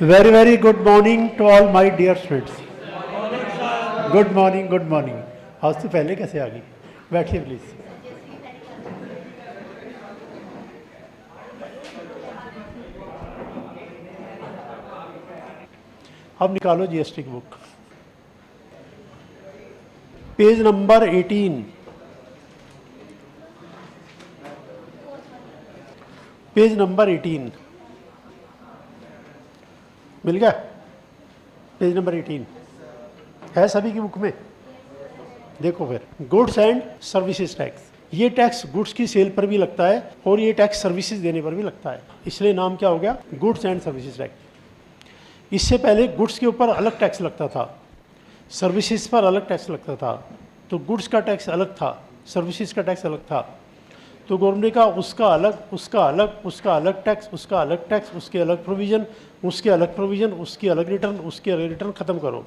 Very, very good morning to all my dear students. Good morning, good morning. आज तो पहले कैसे आ गई? बैठिए प्लीज. अब निकालो जीएसटी की book. Page number 18. Page number 18 मिल गया. पेज नंबर 18 है सभी की बुक में. देखो फिर, गुड्स एंड सर्विसेज टैक्स. ये टैक्स गुड्स की सेल पर भी लगता है और ये टैक्स सर्विसेज देने पर भी लगता है, इसलिए नाम क्या हो गया? Goods and services tax. इससे पहले गुड्स के ऊपर अलग टैक्स लगता था, सर्विसेज पर अलग टैक्स लगता था. तो गुड्स का टैक्स अलग था, सर्विसेज का टैक्स अलग था. तो गवर्नमेंट का उसका अलग, उसका अलग, उसका अलग टैक्स, उसका अलग टैक्स, उसके अलग प्रोविज़न, उसके अलग प्रोविज़न, उसकी अलग रिटर्न, उसके अलग रिटर्न, ख़त्म करो,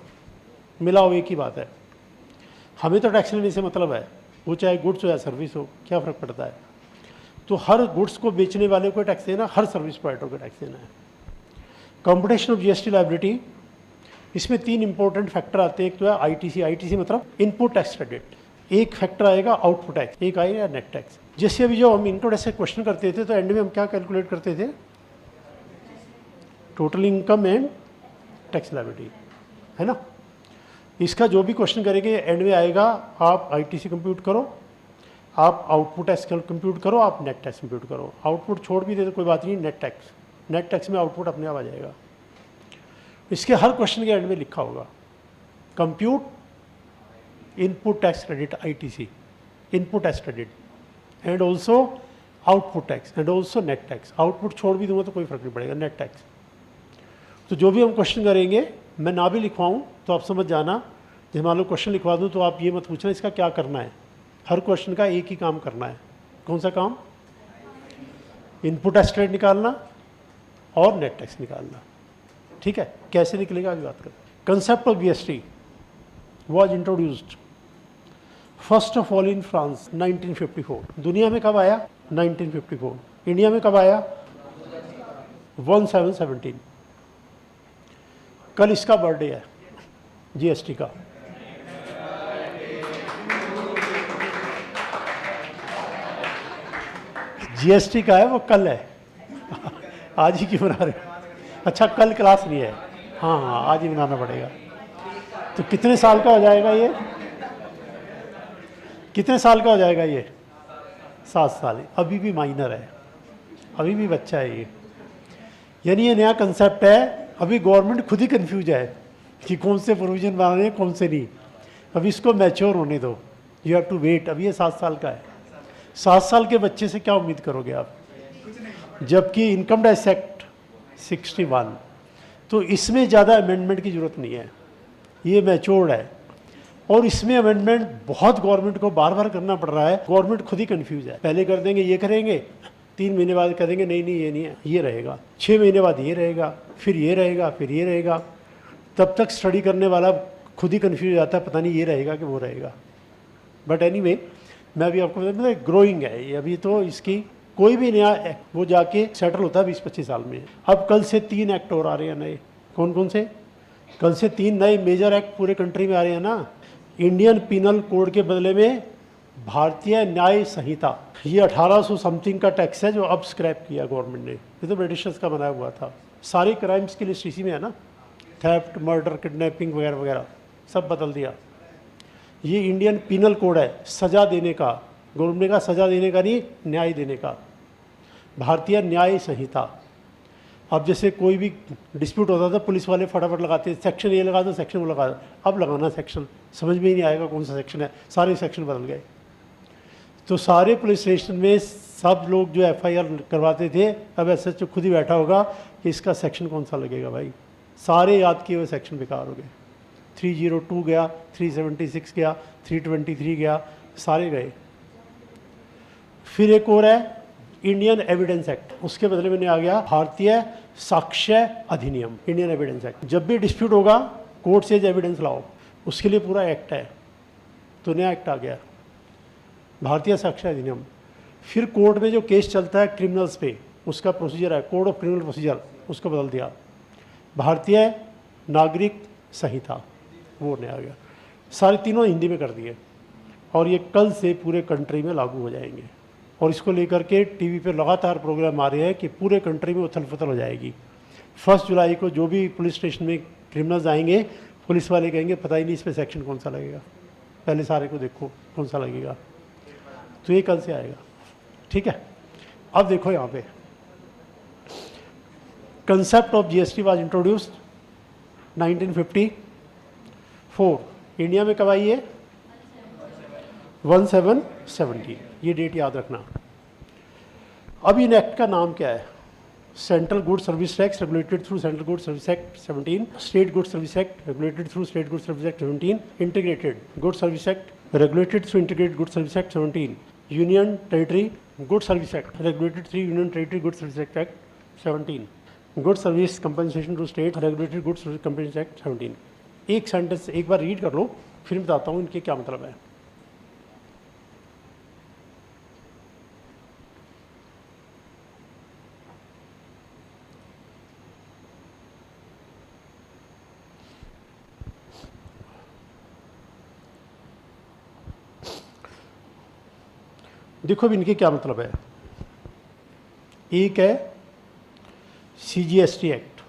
मिलाओ, एक ही बात है. हमें तो टैक्स लेने से मतलब है, वो चाहे गुड्स हो या सर्विस हो, क्या फ़र्क पड़ता है. तो हर गुड्स को बेचने वाले को टैक्स देना, हर सर्विस प्रोवाइडर को टैक्स देना है. कंप्यूटेशन ऑफ जीएसटी लायबिलिटी, इसमें 3 इंपॉर्टेंट फैक्टर आते हैं. एक तो है आईटीसी. आईटीसी मतलब इनपुट टैक्स क्रेडिट. एक फैक्टर आएगा आउटपुट टैक्स, एक आएगा नेट टैक्स. जैसे अभी जो हम इनकम टैक्स से क्वेश्चन करते थे तो एंड में हम क्या कैलकुलेट करते थे? Total income and tax liability, है ना. इसका जो भी क्वेश्चन करेंगे एंड में आएगा, आप आईटीसी कंप्यूट करो, आप आउटपुट टैक्स कंप्यूट करो, आप नेट टैक्स कंप्यूट करो. आउटपुट छोड़ भी दे तो कोई बात नहीं, नेट टैक्स में आउटपुट अपने आप आ जाएगा. इसके हर क्वेश्चन के एंड में लिखा होगा compute input tax credit ITC, input tax credit and also output tax and also net tax. Output छोड़ भी दूंगा तो कोई फर्क नहीं पड़ेगा, नेट टैक्स. तो जो भी हम क्वेश्चन करेंगे, मैं ना भी लिखवाऊँ तो आप समझ जाना. जब मान लो क्वेश्चन लिखवा दूँ तो आप ये मत पूछना इसका क्या करना है. हर क्वेश्चन का एक ही काम करना है. कौन सा काम? इनपुट टैक्स क्रेडिट निकालना और नेट टैक्स निकालना. ठीक है, कैसे निकलेगा अभी बात करें. Concept of GST was introduced first of all in France 1954. दुनिया में कब आया? 1954. इंडिया में कब आया? 1717. कल इसका बर्थडे है जीएसटी का. जीएसटी का है वो कल है. आज ही क्यों मना रहे हो? अच्छा, कल क्लास नहीं है. हाँ हाँ, आज ही मनाना पड़ेगा. तो कितने साल का हो जाएगा ये? कितने साल का हो जाएगा ये? 7 साल. अभी भी माइनर है, अभी भी बच्चा है ये. यानी ये नया कंसेप्ट है. अभी गवर्नमेंट खुद ही कंफ्यूज है कि कौन से प्रोविजन बनाने हैं, कौन से नहीं. अभी इसको मैच्योर होने दो. You have to wait. अभी ये 7 साल का है. 7 साल के बच्चे से क्या उम्मीद करोगे आप? जबकि इनकम टैक्स एक्ट 61, तो इसमें ज़्यादा अमेंडमेंट की ज़रूरत नहीं है, ये मैच्योर्ड है. और इसमें अमेंडमेंट बहुत गवर्नमेंट को बार बार करना पड़ रहा है. गवर्नमेंट खुद ही कंफ्यूज है. पहले कर देंगे ये करेंगे, 3 महीने बाद करेंगे नहीं नहीं ये नहीं है, ये रहेगा. 6 महीने बाद ये रहेगा, फिर ये रहेगा, फिर ये रहेगा. तब तक स्टडी करने वाला खुद ही कंफ्यूज हो जाता है, पता नहीं ये रहेगा कि वो रहेगा. बट एनीवे, मैं अभी आपको बता, ग्रोइंग है ये. अभी तो इसकी कोई भी नया वो जाके सेटल होता है 20-25 साल में. अब कल से 3 एक्ट और आ रहे हैं नए. कौन कौन से? कल से 3 नए मेजर एक्ट पूरे कंट्री में आ रहे हैं ना. इंडियन पिनल कोड के बदले में भारतीय न्याय संहिता. ये 1800 समथिंग का टैक्स है जो अब स्क्रैप किया गवर्नमेंट ने. ये तो ब्रिटिशर्स का बनाया हुआ था. सारे क्राइम्स की लिस्ट इसी में है ना, थेफ्ट, मर्डर, किडनैपिंग वगैरह वगैरह, सब बदल दिया. ये इंडियन पिनल कोड है, सज़ा देने का. गवर्नमेंट का सज़ा देने का नहीं, न्याय देने का. भारतीय न्याय संहिता. अब जैसे कोई भी डिस्प्यूट होता था, पुलिस वाले फटाफट लगाते, सेक्शन ये लगा दो, सेक्शन वो लगा दो. अब लगाना सेक्शन समझ में ही नहीं आएगा कौन सा सेक्शन है. सारे सेक्शन बदल गए. तो सारे पुलिस स्टेशन में सब लोग जो एफआईआर करवाते थे, अब एसएचओ खुद ही बैठा होगा कि इसका सेक्शन कौन सा लगेगा. भाई सारे याद किए हुए सेक्शन बेकार हो गए. 302 गया, 376 गया, 323 गया, सारे गए. फिर एक और है इंडियन एविडेंस एक्ट. उसके बदले में आ गया भारतीय साक्ष्य अधिनियम, इंडियन एविडेंस एक्ट. जब भी डिस्प्यूट होगा कोर्ट से एविडेंस लाओ, उसके लिए पूरा एक्ट है. तो नया एक्ट आ गया भारतीय साक्ष्य अधिनियम. फिर कोर्ट में जो केस चलता है क्रिमिनल्स पे, उसका प्रोसीजर है कोड ऑफ क्रिमिनल प्रोसीजर, उसको बदल दिया. भारतीय नागरिक संहिता वो नया आ गया, सारे तीनों हिंदी में कर दिए और ये कल से पूरे कंट्री में लागू हो जाएंगे। और इसको लेकर के टीवी पे लगातार प्रोग्राम आ रहे हैं कि पूरे कंट्री में उथल पुथल हो जाएगी। 1 जुलाई को जो भी पुलिस स्टेशन में क्रिमिनल्स आएंगे, पुलिस वाले कहेंगे पता ही नहीं इस पर सेक्शन कौन सा लगेगा, पहले सारे को देखो कौन सा लगेगा। तो ये कल से आएगा, ठीक है। अब देखो यहाँ पे concept of GST was introduced 1954। India में कब आई है? 1770, ये डेट याद रखना। अब इन एक्ट का नाम क्या है? Central good service tax regulated through central good service act 17, state good service act regulated through state good service act 17, integrated good service act regulated through integrated good service act 17, union territory good service act regulated through union territory good service act 17, good service compensation to state regulated good service compensation act 17। एक sentence एक बार read कर लो, फिर बताता हूँ इनके क्या मतलब है। देखो अब इनके क्या मतलब है। एक है CGST act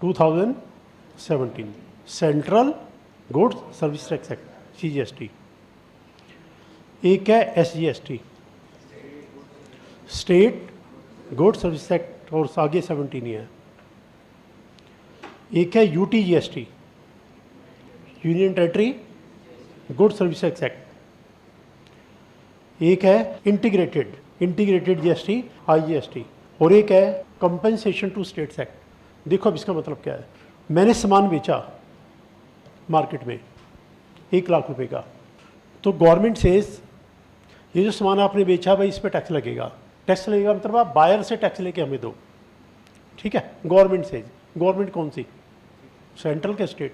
2017, central goods service tax act CGST। एक है SGST, state good service act, और आगे 17 ही है। एक है UTGST, union territory good service tax act. एक है इंटीग्रेटेड GST IGST, और एक है कंपनसेशन टू स्टेट्स एक्ट। देखो अब इसका मतलब क्या है। मैंने सामान बेचा मार्केट में 1 लाख रुपए का, तो गवर्नमेंट सेज ये जो सामान आपने बेचा भाई इस पर टैक्स लगेगा। टैक्स लगेगा मतलब आप बायर से टैक्स लेके हमें दो, ठीक है। गवर्नमेंट सेज, गवर्नमेंट कौन सी? सेंट्रल के स्टेट?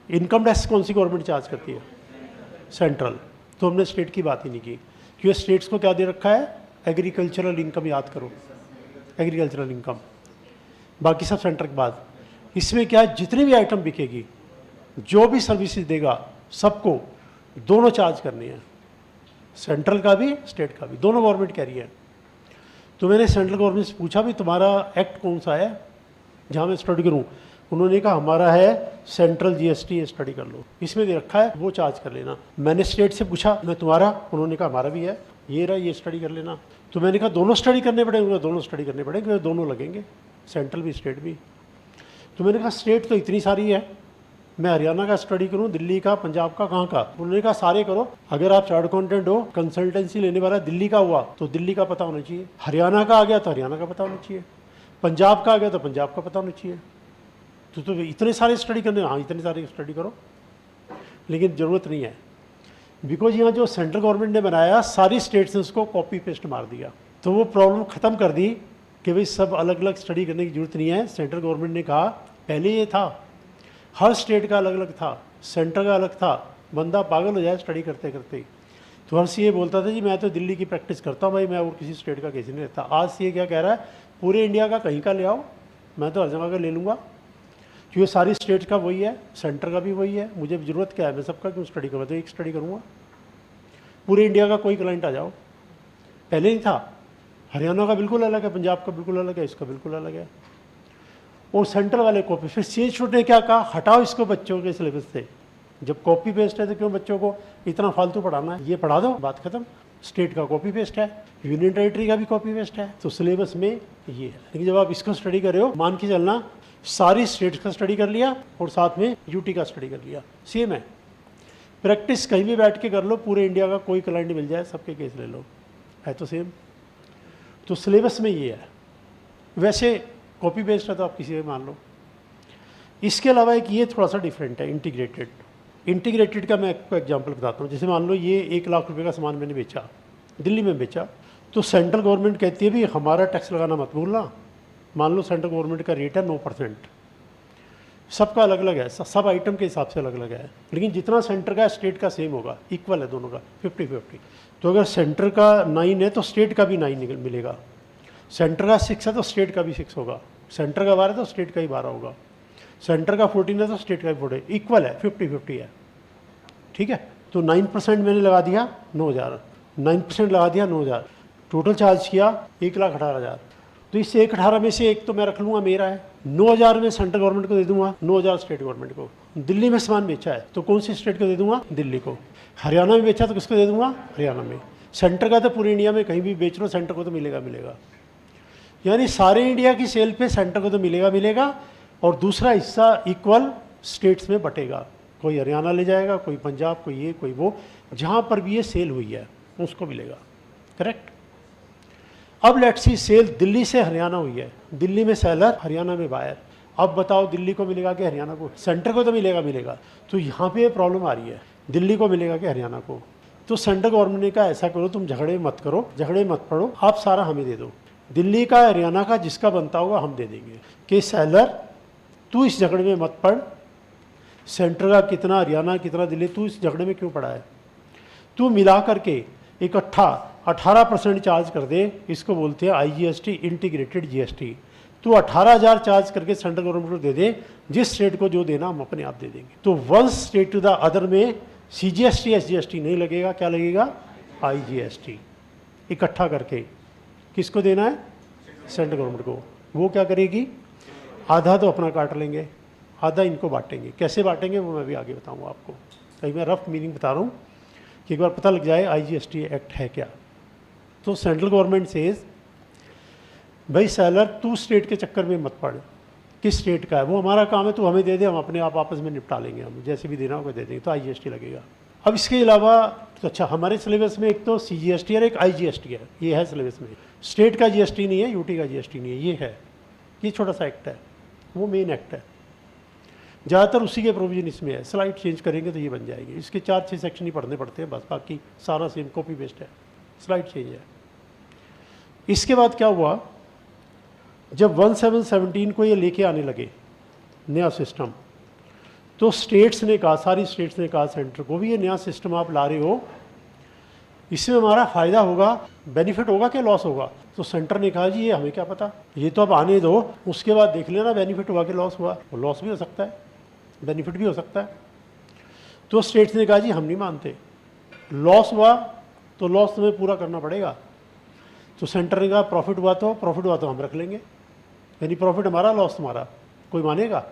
इनकम टैक्स कौन सी गवर्नमेंट चार्ज करती है? सेंट्रल। तो हमने स्टेट की बात ही नहीं की, क्योंकि स्टेट्स को क्या दे रखा है? एग्रीकल्चरल इनकम, याद करो एग्रीकल्चरल इनकम, बाकी सब सेंटर के बाद। इसमें क्या है, जितनी भी आइटम बिकेगी, जो भी सर्विसेज देगा, सबको दोनों चार्ज करनी है, सेंट्रल का भी स्टेट का भी, दोनों गवर्नमेंट कह रही है। तो मैंने सेंट्रल गवर्नमेंट से पूछा भी तुम्हारा एक्ट कौन सा है जहाँ मैं स्टडी करूँ? उन्होंने कहा हमारा है सेंट्रल GST, स्टडी कर लो, इसमें दे रखा है वो चार्ज कर लेना। मैंने स्टेट से पूछा मैं तुम्हारा, उन्होंने कहा हमारा भी है, ये रहा, ये स्टडी कर लेना। तो मैंने कहा दोनों स्टडी करने पड़ेंगे? दोनों स्टडी करने पड़ेंगे, दोनों लगेंगे, सेंट्रल भी स्टेट भी। तो मैंने कहा स्टेट तो इतनी सारी है, मैं हरियाणा का स्टडी करूं, दिल्ली का, पंजाब का, कहाँ का? उन्होंने कहा सारे करो। अगर आप चार्ट अकाउंटेंट हो, कंसल्टेंसी लेने वाला दिल्ली का हुआ तो दिल्ली का पता होना चाहिए, हरियाणा का आ गया तो हरियाणा का पता होना चाहिए, पंजाब का आ गया तो पंजाब का पता होना चाहिए। तो इतने सारे स्टडी करने, हाँ इतने सारे स्टडी करो, लेकिन ज़रूरत नहीं है, बिकॉज यहाँ जो सेंट्रल गवर्नमेंट ने बनाया सारी स्टेट्स ने उसको कॉपी पेस्ट मार दिया। तो वो प्रॉब्लम ख़त्म कर दी कि भाई सब अलग अलग स्टडी करने की जरूरत नहीं है। सेंट्रल गवर्नमेंट ने कहा, पहले ये था हर स्टेट का अलग अलग था, सेंटर का अलग था, बंदा पागल हो जाए स्टडी करते करते। तो हर सी ये बोलता था जी मैं तो दिल्ली की प्रैक्टिस करता हूँ भाई, मैं और किसी स्टेट का कैसे नहीं रहता। आज सी क्या कह रहा है, पूरे इंडिया का कहीं का ले आओ, मैं तो हर जगह का ले लूँगा, क्योंकि सारी स्टेट का वही है, सेंटर का भी वही है, मुझे ज़रूरत क्या है, मैं सबका क्यों स्टडी करूँगा? तो एक स्टडी करूँगा, पूरे इंडिया का कोई क्लाइंट आ जाओ। पहले नहीं था, हरियाणा का बिल्कुल अलग है, पंजाब का बिल्कुल अलग है, इसका बिल्कुल अलग है, और सेंटर वाले कॉपी। फिर सी एच ने क्या कहा, हटाओ इसको बच्चों के सिलेबस से, जब कॉपी पेस्ट है तो क्यों बच्चों को इतना फालतू पढ़ाना है, ये पढ़ा दो, बात खत्म। स्टेट का कॉपी पेस्ट है, यूनियन टेरिटरी का भी कॉपी पेस्ट है, तो सिलेबस में ये है। लेकिन जब आप इसको स्टडी कर रहे हो, मान के चलना सारी स्टेट्स का स्टडी कर लिया और साथ में यूटी का स्टडी कर लिया, सेम है। प्रैक्टिस कहीं भी बैठ के कर लो, पूरे इंडिया का कोई क्लाइंट मिल जाए, सबके केस ले लो, है तो सेम। तो सिलेबस में ये है, वैसे कॉपी पेस्ट है तो आप किसी भी मान लो। इसके अलावा एक ये थोड़ा सा डिफरेंट है, इंटीग्रेटेड। इंटीग्रेटेड का मैं आपको एग्जांपल बताता हूँ। जैसे मान लो ये 1 लाख रुपए का सामान मैंने बेचा, दिल्ली में बेचा, तो सेंट्रल गवर्नमेंट कहती है भी हमारा टैक्स लगाना मत भूलना। मान लो सेंट्रल गवर्नमेंट का रेट है 9%, सबका अलग अलग है, सब आइटम के हिसाब से अलग अलग है, लेकिन जितना सेंटर का स्टेट का सेम होगा, इक्वल है दोनों का, 50-50। तो अगर सेंटर का 9 है तो स्टेट का भी 9 मिलेगा। सेंटर का 6 है तो स्टेट का भी 6 होगा, सेंटर का 12 है तो स्टेट का ही 12 होगा, सेंटर का 14 है तो स्टेट का भी 14, इक्वल है, 50-50 है, ठीक है। तो 9% मैंने लगा दिया 9,000, 9% लगा दिया 9,000, टोटल चार्ज किया 1,18,000। तो इस 1,18 में से एक तो मैं रख लूँगा मेरा है, 9,000 में सेंट्रल गवर्नमेंट को दे दूंगा, 9,000 स्टेट गवर्नमेंट को। दिल्ली में सामान बेचा है तो कौन सी स्टेट को दे दूंगा, दिल्ली को। हरियाणा में बेचा तो किसको दे दूंगा, हरियाणा में। सेंटर का तो पूरे इंडिया में कहीं भी बेच लो सेंटर को तो मिलेगा मिलेगा, यानी सारे इंडिया की सेल पे सेंटर को तो मिलेगा मिलेगा, और दूसरा हिस्सा इक्वल स्टेट्स में बटेगा, कोई हरियाणा ले जाएगा, कोई पंजाब, कोई ये कोई वो, जहाँ पर भी ये सेल हुई है उसको मिलेगा, करेक्ट। अब लेट्स सी सेल दिल्ली से हरियाणा हुई है, दिल्ली में सेलर, हरियाणा में बायर। अब बताओ दिल्ली को मिलेगा कि हरियाणा को, सेंटर को तो मिलेगा मिलेगा। तो यहाँ पे प्रॉब्लम आ रही है, दिल्ली को मिलेगा कि हरियाणा को। तो सेंट्रल गवर्नमेंट ने कहा ऐसा करो, तुम झगड़े मत करो, झगड़े मत पड़ो, आप सारा हमें दे दो, दिल्ली का हरियाणा का जिसका बनता होगा हम दे देंगे। कि सेलर तू इस झगड़े में मत पड़, सेंटर का कितना हरियाणा कितना दिल्ली, तू इस झगड़े में क्यों पड़ा है, तू मिला करके इकट्ठा 18% चार्ज कर दे, इसको बोलते हैं IGST, इंटीग्रेटेड GST। तू 18,000 चार्ज करके सेंट्रल गवर्नमेंट को दे दे, जिस स्टेट को जो देना हम अपने आप दे देंगे। तो one state to the other में CGST SGST नहीं लगेगा, क्या लगेगा, IGST। इकट्ठा करके किसको देना है, सेंट्रल गवर्नमेंट को। वो क्या करेगी, आधा तो अपना काट लेंगे, आधा इनको बांटेंगे। कैसे बांटेंगे वो मैं भी आगे बताऊँगा आपको, कहीं मैं रफ मीनिंग बता रहा हूँ कि एक बार पता लग जाए IGST एक्ट है क्या। तो सेंट्रल गवर्नमेंट सेज भाई सेलर तू स्टेट के चक्कर में मत पड़, किस स्टेट का है वो हमारा काम है, तू हमें दे दे, हम अपने आप आपस में निपटा लेंगे, हम जैसे भी देना होगा दे देंगे, तो IGST लगेगा। अब इसके अलावा तो अच्छा हमारे सिलेबस में एक तो CGST और एक IGST है, ये है सिलेबस में। स्टेट का GST नहीं है, UT का GST नहीं है, ये है, ये छोटा सा एक्ट है, वो मेन एक्ट है, ज़्यादातर उसी के प्रोविजन इसमें है। स्लाइड चेंज करेंगे तो ये बन जाएंगे, इसके 4-6 सेक्शन ही पढ़ने पड़ते हैं बस, बाकी सारा सेम कॉपी पेस्ट है, स्लाइड चेंज है। इसके बाद क्या हुआ, जब 1717 को ये लेके आने लगे नया सिस्टम, तो स्टेट्स ने कहा, सारी स्टेट्स ने कहा सेंटर को भी ये नया सिस्टम आप ला रहे हो, इसमें हमारा फ़ायदा होगा, बेनिफिट होगा कि लॉस होगा। तो सेंटर ने कहा जी ये हमें क्या पता, ये तो अब आने दो, उसके बाद देख लेना बेनिफिट हुआ कि लॉस हुआ। वो लॉस भी हो सकता है, बेनिफिट भी हो सकता है। तो स्टेट्स ने कहा जी हम नहीं मानते, लॉस हुआ तो लॉस तुम्हें पूरा करना पड़ेगा। तो सेंटर ने कहा प्रॉफिट हुआ तो हम रख लेंगे, यानी प्रॉफिट हमारा लॉस तुम्हारा, कोई मानेगा।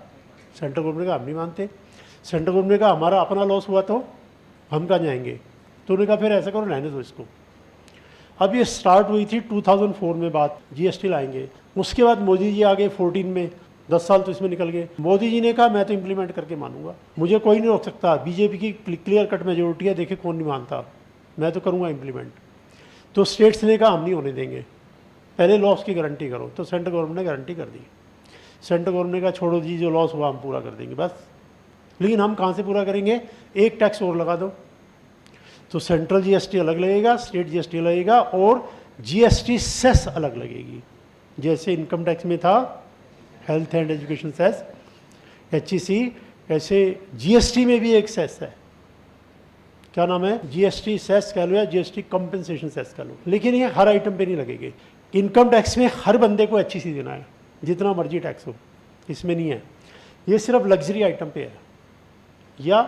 सेंट्रल गवर्नमेंट ने कहा हम नहीं मानते। सेंट्रल गवर्नमेंट ने कहा हमारा अपना लॉस हुआ तो हम कहाँ जाएंगे। तो उन्होंने कहा फिर ऐसा करो रहने दो इसको। अब ये स्टार्ट हुई थी 2004 में बात, GST लाएंगे। उसके बाद मोदी जी आ गए 14 में, 10 साल तो इसमें निकल गए। मोदी जी ने कहा मैं तो इम्प्लीमेंट करके मानूंगा, मुझे कोई नहीं रोक सकता, बीजेपी की क्लियर कट मेजोरिटी है, देखे कौन नहीं मानता, मैं तो करूँगा इम्प्लीमेंट। तो स्टेट्स ने कहा हम नहीं होने देंगे, पहले लॉस की गारंटी करो। तो सेंट्रल गवर्नमेंट ने गारंटी कर दी। सेंट्रल गवर्नमेंट ने कहा छोड़ो जी, जो लॉस हुआ हम पूरा कर देंगे बस, लेकिन हम कहाँ से पूरा करेंगे, एक टैक्स और लगा दो। तो सेंट्रल GST अलग लगेगा, स्टेट GST लगेगा, और GST सेस अलग लगेगी। जैसे इनकम टैक्स में था health and education cess, HEC, ऐसे GST में भी एक सेस है, क्या नाम है, GST सेस कह लो या GST कंपनसेशन सेस कह लो, लेकिन ये हर आइटम पे नहीं लगेगी। इनकम टैक्स में हर बंदे को HEC देना है, जितना मर्जी टैक्स हो, इसमें नहीं है। ये सिर्फ लग्जरी आइटम पे है या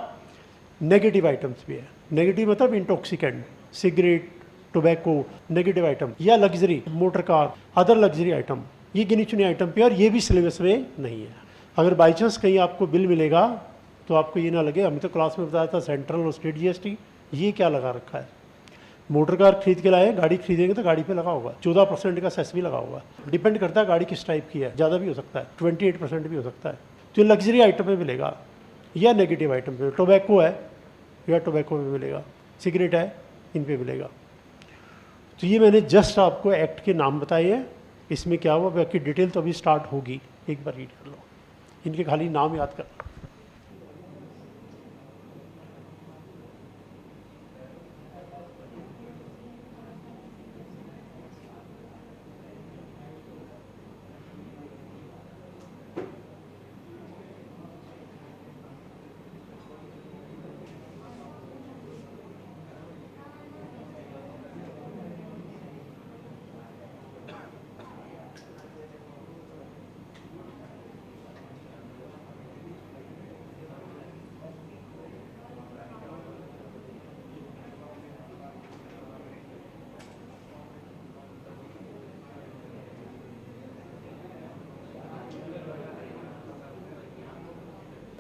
नेगेटिव आइटम्स भी है। नेगेटिव मतलब intoxicant, cigarette, tobacco, negative item, या luxury, motor car, other luxury item, ये गिनी चुनी आइटम पे, और ये भी सिलेबस में नहीं है। अगर बाई चांस कहीं आपको बिल मिलेगा तो आपको ये ना लगे हमें तो क्लास में बताया था सेंट्रल और स्टेट GST, ये क्या लगा रखा है। मोटर कार खरीद के लाए, गाड़ी खरीदेंगे तो गाड़ी पे लगा होगा, 14% का सेस भी लगा होगा। डिपेंड करता है गाड़ी किस टाइप की है, ज़्यादा भी हो सकता है, 28% भी हो सकता है। तो ये लग्जरी आइटम पे मिलेगा या नेगेटिव आइटम पे, टोबैको है या टोबैको में मिलेगा, सिगरेट है इन पे मिलेगा। तो ये मैंने जस्ट आपको एक्ट के नाम बताए हैं, इसमें क्या हुआ बाकी डिटेल तो अभी स्टार्ट होगी, एक बार रीड कर लो, इनके खाली नाम याद कर।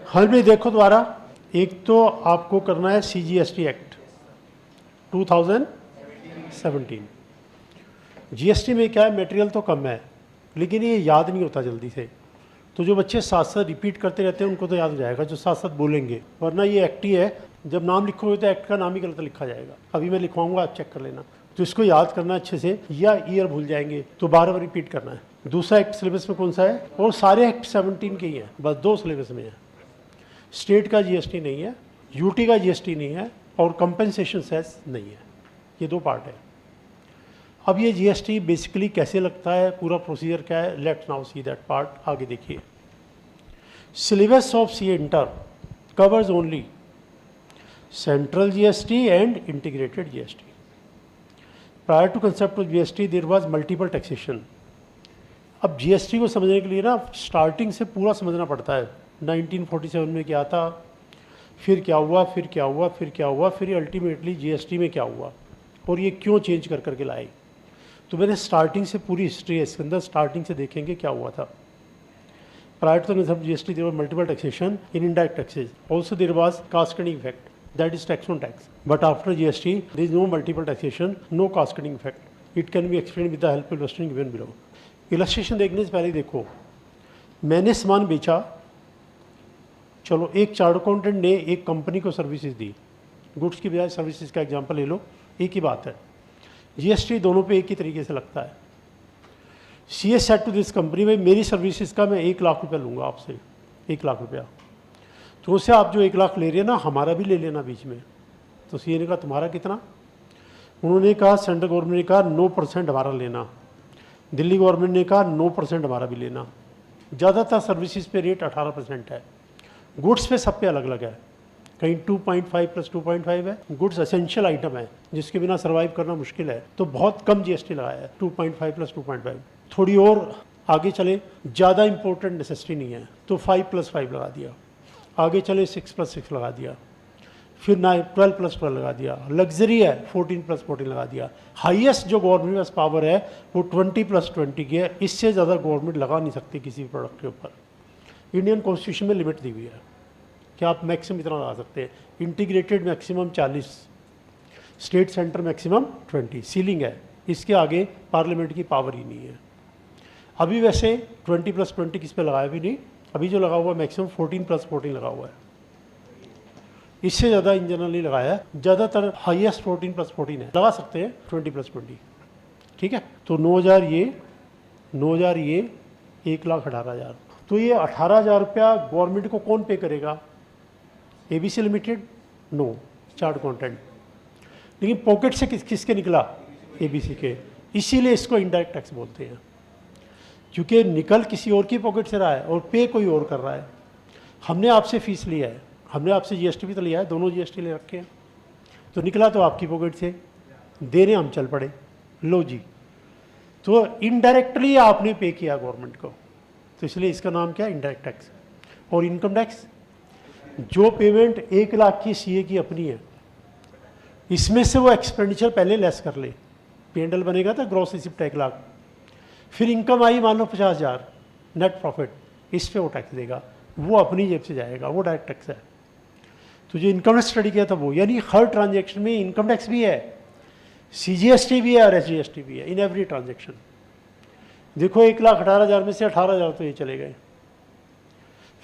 हल में देखो दोबारा, एक तो आपको करना है CGST एक्ट 2017। GST में क्या है, मटेरियल तो कम है लेकिन ये याद नहीं होता जल्दी से, तो जो बच्चे साथ साथ रिपीट करते रहते हैं उनको तो याद हो जाएगा जो साथ साथ बोलेंगे, वरना ये एक्ट ही है, जब नाम लिखोगे तो एक्ट का नाम ही गलत लिखा जाएगा। अभी मैं लिखवाऊंगा, आप चेक कर लेना। तो इसको याद करना अच्छे से, या ईयर भूल जाएंगे तो बार बार रिपीट करना है। दूसरा एक्ट सिलेबस में कौन सा है, और सारे एक्ट 17 के ही हैं, बस 2 सिलेबस में है। स्टेट का GST नहीं है, यूटी का GST नहीं है, और कंपेंसेशन सेस नहीं है। ये 2 पार्ट है। अब ये GST बेसिकली कैसे लगता है, पूरा प्रोसीजर क्या है, let's now see that part. आगे देखिए, syllabus of CA inter covers only central GST and integrated GST। Prior to concept of GST there was multiple taxation. अब GST को समझने के लिए ना स्टार्टिंग से पूरा समझना पड़ता है। 1947 में क्या था, फिर क्या हुआ, फिर क्या हुआ, फिर क्या हुआ, फिर अल्टीमेटली GST में क्या हुआ, और ये क्यों चेंज कर करके लाए। तो मैंने स्टार्टिंग से पूरी हिस्ट्री है इसके अंदर, स्टार्टिंग से देखेंगे क्या हुआ था। Prior to concept GST there was multiple taxation in indirect taxes, also there was cascading effect, that is tax on tax. But after GST, there is no multiple taxation, no cascading effect. It can be explained with the help of illustration given below. Illustration देखने से पहले देखो, मैंने सामान बेचा, चलो एक chart accountant ने एक कंपनी को सर्विसेज दी, गुड्स की बजाय सर्विसेज का एग्जांपल ले लो, एक ही बात है। GST दोनों पे एक ही तरीके से लगता है। CA said to this company, भाई मेरी सर्विसेज का मैं 1 लाख रुपया लूँगा आपसे, 1 लाख रुपया, तो उससे आप जो 1 लाख ले रहे हैं ना, हमारा भी ले लेना बीच में। तो CA ने कहा तुम्हारा कितना, उन्होंने कहा, सेंट्रल गवर्नमेंट ने कहा 9% हमारा लेना, दिल्ली गवर्नमेंट ने कहा 9% हमारा भी लेना। ज़्यादातर सर्विसेज पे रेट 18% है, गुड्स पे सब पे अलग अलग है, कहीं 2.5 + 2.5 है। गुड्स एसेंशियल आइटम है जिसके बिना सर्वाइव करना मुश्किल है, तो बहुत कम GST लगाया है, 2.5 + 2.5। थोड़ी और आगे चले, ज़्यादा इंपॉर्टेंट नेसेसिटी नहीं है तो 5 + 5 लगा दिया, आगे चले 6 + 6 लगा दिया, फिर 12 + 12 लगा दिया, लग्जरी है 14 + 14 लगा दिया। हाईएस्ट जो गवर्नमेंट के पास पावर है वो 20 + 20 की है, इससे ज़्यादा गवर्नमेंट लगा नहीं सकती किसी भी प्रोडक्ट के ऊपर। इंडियन कॉन्स्टिट्यूशन में लिमिट दी हुई है कि आप मैक्सिमम इतना लगा सकते हैं। Integrated maximum 40, state centre maximum 20, ceiling है, इसके आगे पार्लियामेंट की पावर ही नहीं है। अभी वैसे 20 + 20 किस पे लगाया भी नहीं, अभी जो लगा हुआ है मैक्सिमम 14 + 14 लगा हुआ है, इससे ज़्यादा इन जनरल नहीं लगाया है। ज़्यादातर हाईएस्ट 14 + 14 है, लगा सकते हैं 20 + 20, ठीक है। तो 9,000 ये, 9,000 ये, 1,18,000। तो ये 18,000 रुपया गवर्नमेंट को कौन पे करेगा, ABC limited, no, chart accountant. लेकिन पॉकेट से किसके निकला, ABC के, इसीलिए इसको इनडायरेक्ट टैक्स बोलते हैं, क्योंकि निकल किसी और की पॉकेट से रहा है और पे कोई और कर रहा है। हमने आपसे फीस लिया है, हमने आपसे GST भी तो लिया है, दोनों GST ले रखे हैं, तो निकला तो आपकी पॉकेट से, देने हम चल पड़े, लो जी। तो इनडायरेक्टली आपने पे किया गवर्नमेंट को, तो इसलिए इसका नाम क्या है, इनडायरेक्ट टैक्स। और इनकम टैक्स, जो पेमेंट 1 लाख की CA की अपनी है, इसमें से वो एक्सपेंडिचर पहले लेस कर ले, P&L बनेगा था ग्रॉस रिसिप्ट 1 लाख, फिर इनकम आई मान लो 50,000 नेट प्रॉफिट, इस पे वो टैक्स देगा, वो अपनी जेब से जाएगा, वो डायरेक्ट टैक्स है। तो जो इनकम टैक्स स्टडी किया था वो, यानी हर ट्रांजैक्शन में इनकम टैक्स भी है, CGST भी है और SGST भी है, इन एवरी ट्रांजैक्शन। देखो 1,18,000 में से 18,000 तो ये चले गए,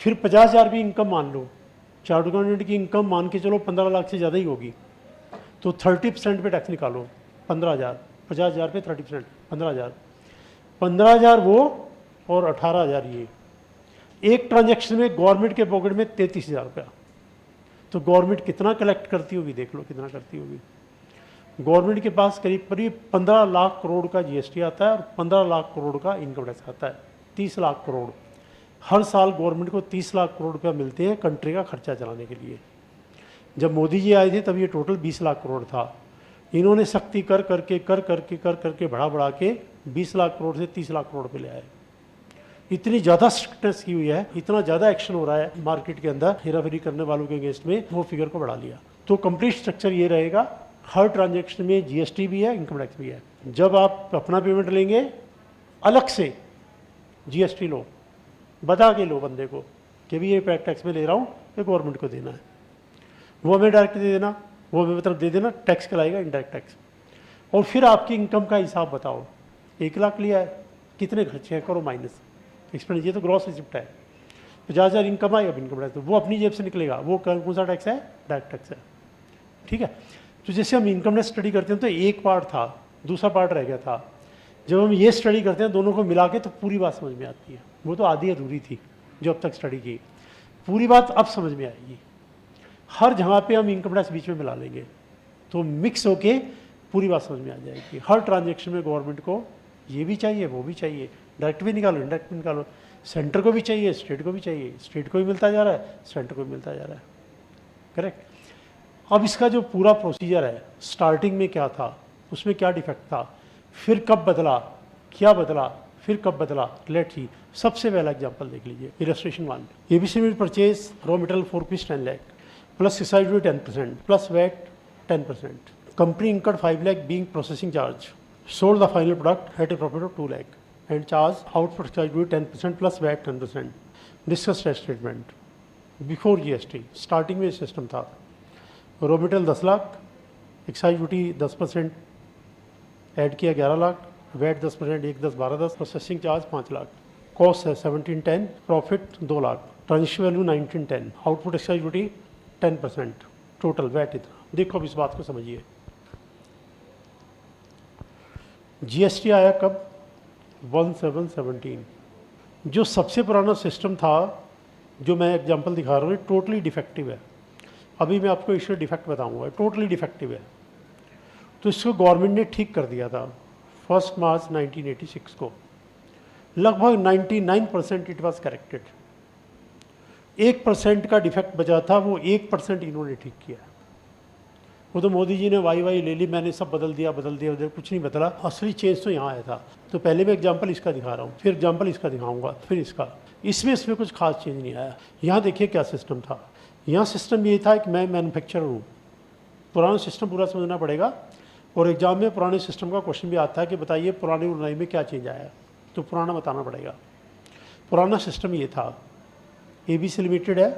फिर 50,000 भी इनकम मान लो, चार्ट अकाउंटेंट की इनकम मान के चलो 15 लाख से ज़्यादा ही होगी, तो 30% पे टैक्स निकालो, 15,000, 50,000 पे 30%, 15,000, 15,000 वो और 18,000 ये। एक ट्रांजैक्शन में गवर्नमेंट के पॉकेट में 33,000 रुपया। तो गवर्नमेंट कितना कलेक्ट करती होगी, देख लो कितना करती होगी। गवर्नमेंट के पास करीब करीब 15 लाख करोड़ का GST आता है और 15 लाख करोड़ का इनकम टैक्स आता है, 30 लाख करोड़। हर साल गवर्नमेंट को 30 लाख करोड़ रुपया मिलते हैं कंट्री का खर्चा चलाने के लिए। जब मोदी जी आए थे तब ये टोटल 20 लाख करोड़ था, इन्होंने सख्ती कर करके बढ़ा के 20 लाख करोड़ से 30 लाख करोड़ पे ले आए। इतनी ज़्यादा स्ट्रिक्टनेस की हुई है, इतना ज़्यादा एक्शन हो रहा है मार्केट के अंदर हेराफेरी करने वालों के अगेंस्ट में, वो फिगर को बढ़ा लिया। तो कंप्लीट स्ट्रक्चर ये रहेगा, हर ट्रांजैक्शन में GST भी है, इनकम टैक्स भी है। जब आप अपना पेमेंट लेंगे अलग से GST लो, बता के लो बंदे को कि भी ये टैक्स में ले रहा हूँ, ये गवर्नमेंट को देना है, वो हमें डायरेक्ट दे देना, वो हमें मतलब दे देना, टैक्स कहलाएगा इनडायरेक्ट टैक्स। और फिर आपकी इनकम का हिसाब बताओ, 1 लाख लिया है, कितने खर्चे हैं करो माइनस एक्सपेंडिचर, ये तो ग्रॉस रिसिप्ट है। 50,000 इनकम आई, अब इनकम टैक्स तो वो अपनी जेब से निकलेगा, वो कौन सा टैक्स है, डायरेक्ट टैक्स है। ठीक है, तो जैसे हम इनकम टैक्स स्टडी करते हैं तो एक पार्ट था, दूसरा पार्ट रह गया था। जब हम ये स्टडी करते हैं दोनों को मिला के तो पूरी बात समझ में आती है। वो तो आधी अधूरी थी जो अब तक स्टडी की, पूरी बात अब समझ में आएगी। हर जहाँ पे हम इनकम टैक्स बीच में मिला लेंगे तो मिक्स होके पूरी बात समझ में आ जाएगी। हर ट्रांजेक्शन में गवर्नमेंट को ये भी चाहिए, वो भी चाहिए, डायरेक्ट भी निकालो, इनडायरेक्ट भी निकालो, सेंटर को भी चाहिए, स्टेट को भी चाहिए, स्टेट को भी मिलता जा रहा है, सेंटर को भी मिलता जा रहा है। करेक्ट। अब इसका जो पूरा प्रोसीजर है, स्टार्टिंग में क्या था, उसमें क्या डिफेक्ट था, फिर कब बदला, क्या बदला, फिर कब बदला, लेट सी। सबसे पहला एग्जांपल देख लीजिए, इलस्ट्रेशन 1। एबीसी में purchase raw material for rupees 10 lakh plus excise duty 10% plus VAT 10%। Company incurred 5 lakh being processing charge, sold the final product at a profit of 2 lakh and charged out for excise duty 10% plus VAT 10%. Discuss tax statement before GST। Starting में system था, raw material 10 lakh, excise duty 10% add किया 11 lakh, VAT 10%, 1 10 12 10, processing charge 5 lakh, cost है 1710, profit 2 lakh, transaction value 1910, output excise duty 10%, total VAT इतना। देखो अब इस बात को समझिए, जीएसटी आया कब, 1717। जो सबसे पुराना सिस्टम था जो मैं एग्जांपल दिखा रहा हूँ, टोटली डिफेक्टिव है। अभी मैं आपको इसका डिफेक्ट बताऊंगा, टोटली डिफेक्टिव है। तो इसको गवर्नमेंट ने ठीक कर दिया था 1 मार्च 1986 को। लगभग 99% इट वाज करेक्टेड। 1% का डिफेक्ट बचा था, वो 1% इन्होंने ठीक किया। वो तो मोदी जी ने वाई ले ली, मैंने सब बदल दिया उधर, कुछ नहीं बदला। असली चेंज तो यहाँ आया था। तो पहले मैं एग्जांपल इसका दिखा रहा हूँ, फिर एग्जांपल इसका दिखाऊंगा, फिर इसका। इसमें कुछ खास चेंज नहीं आया। यहाँ देखिए क्या सिस्टम था। यहाँ सिस्टम ये था कि मैं मैन्युफैक्चरर हूँ, पुराना सिस्टम पूरा समझना पड़ेगा। और एग्जाम में पुराने सिस्टम का क्वेश्चन भी आता है कि बताइए पुरानी और नई में क्या चेंज आया, तो पुराना बताना पड़ेगा। पुराना सिस्टम ये था, एबीसी लिमिटेड है,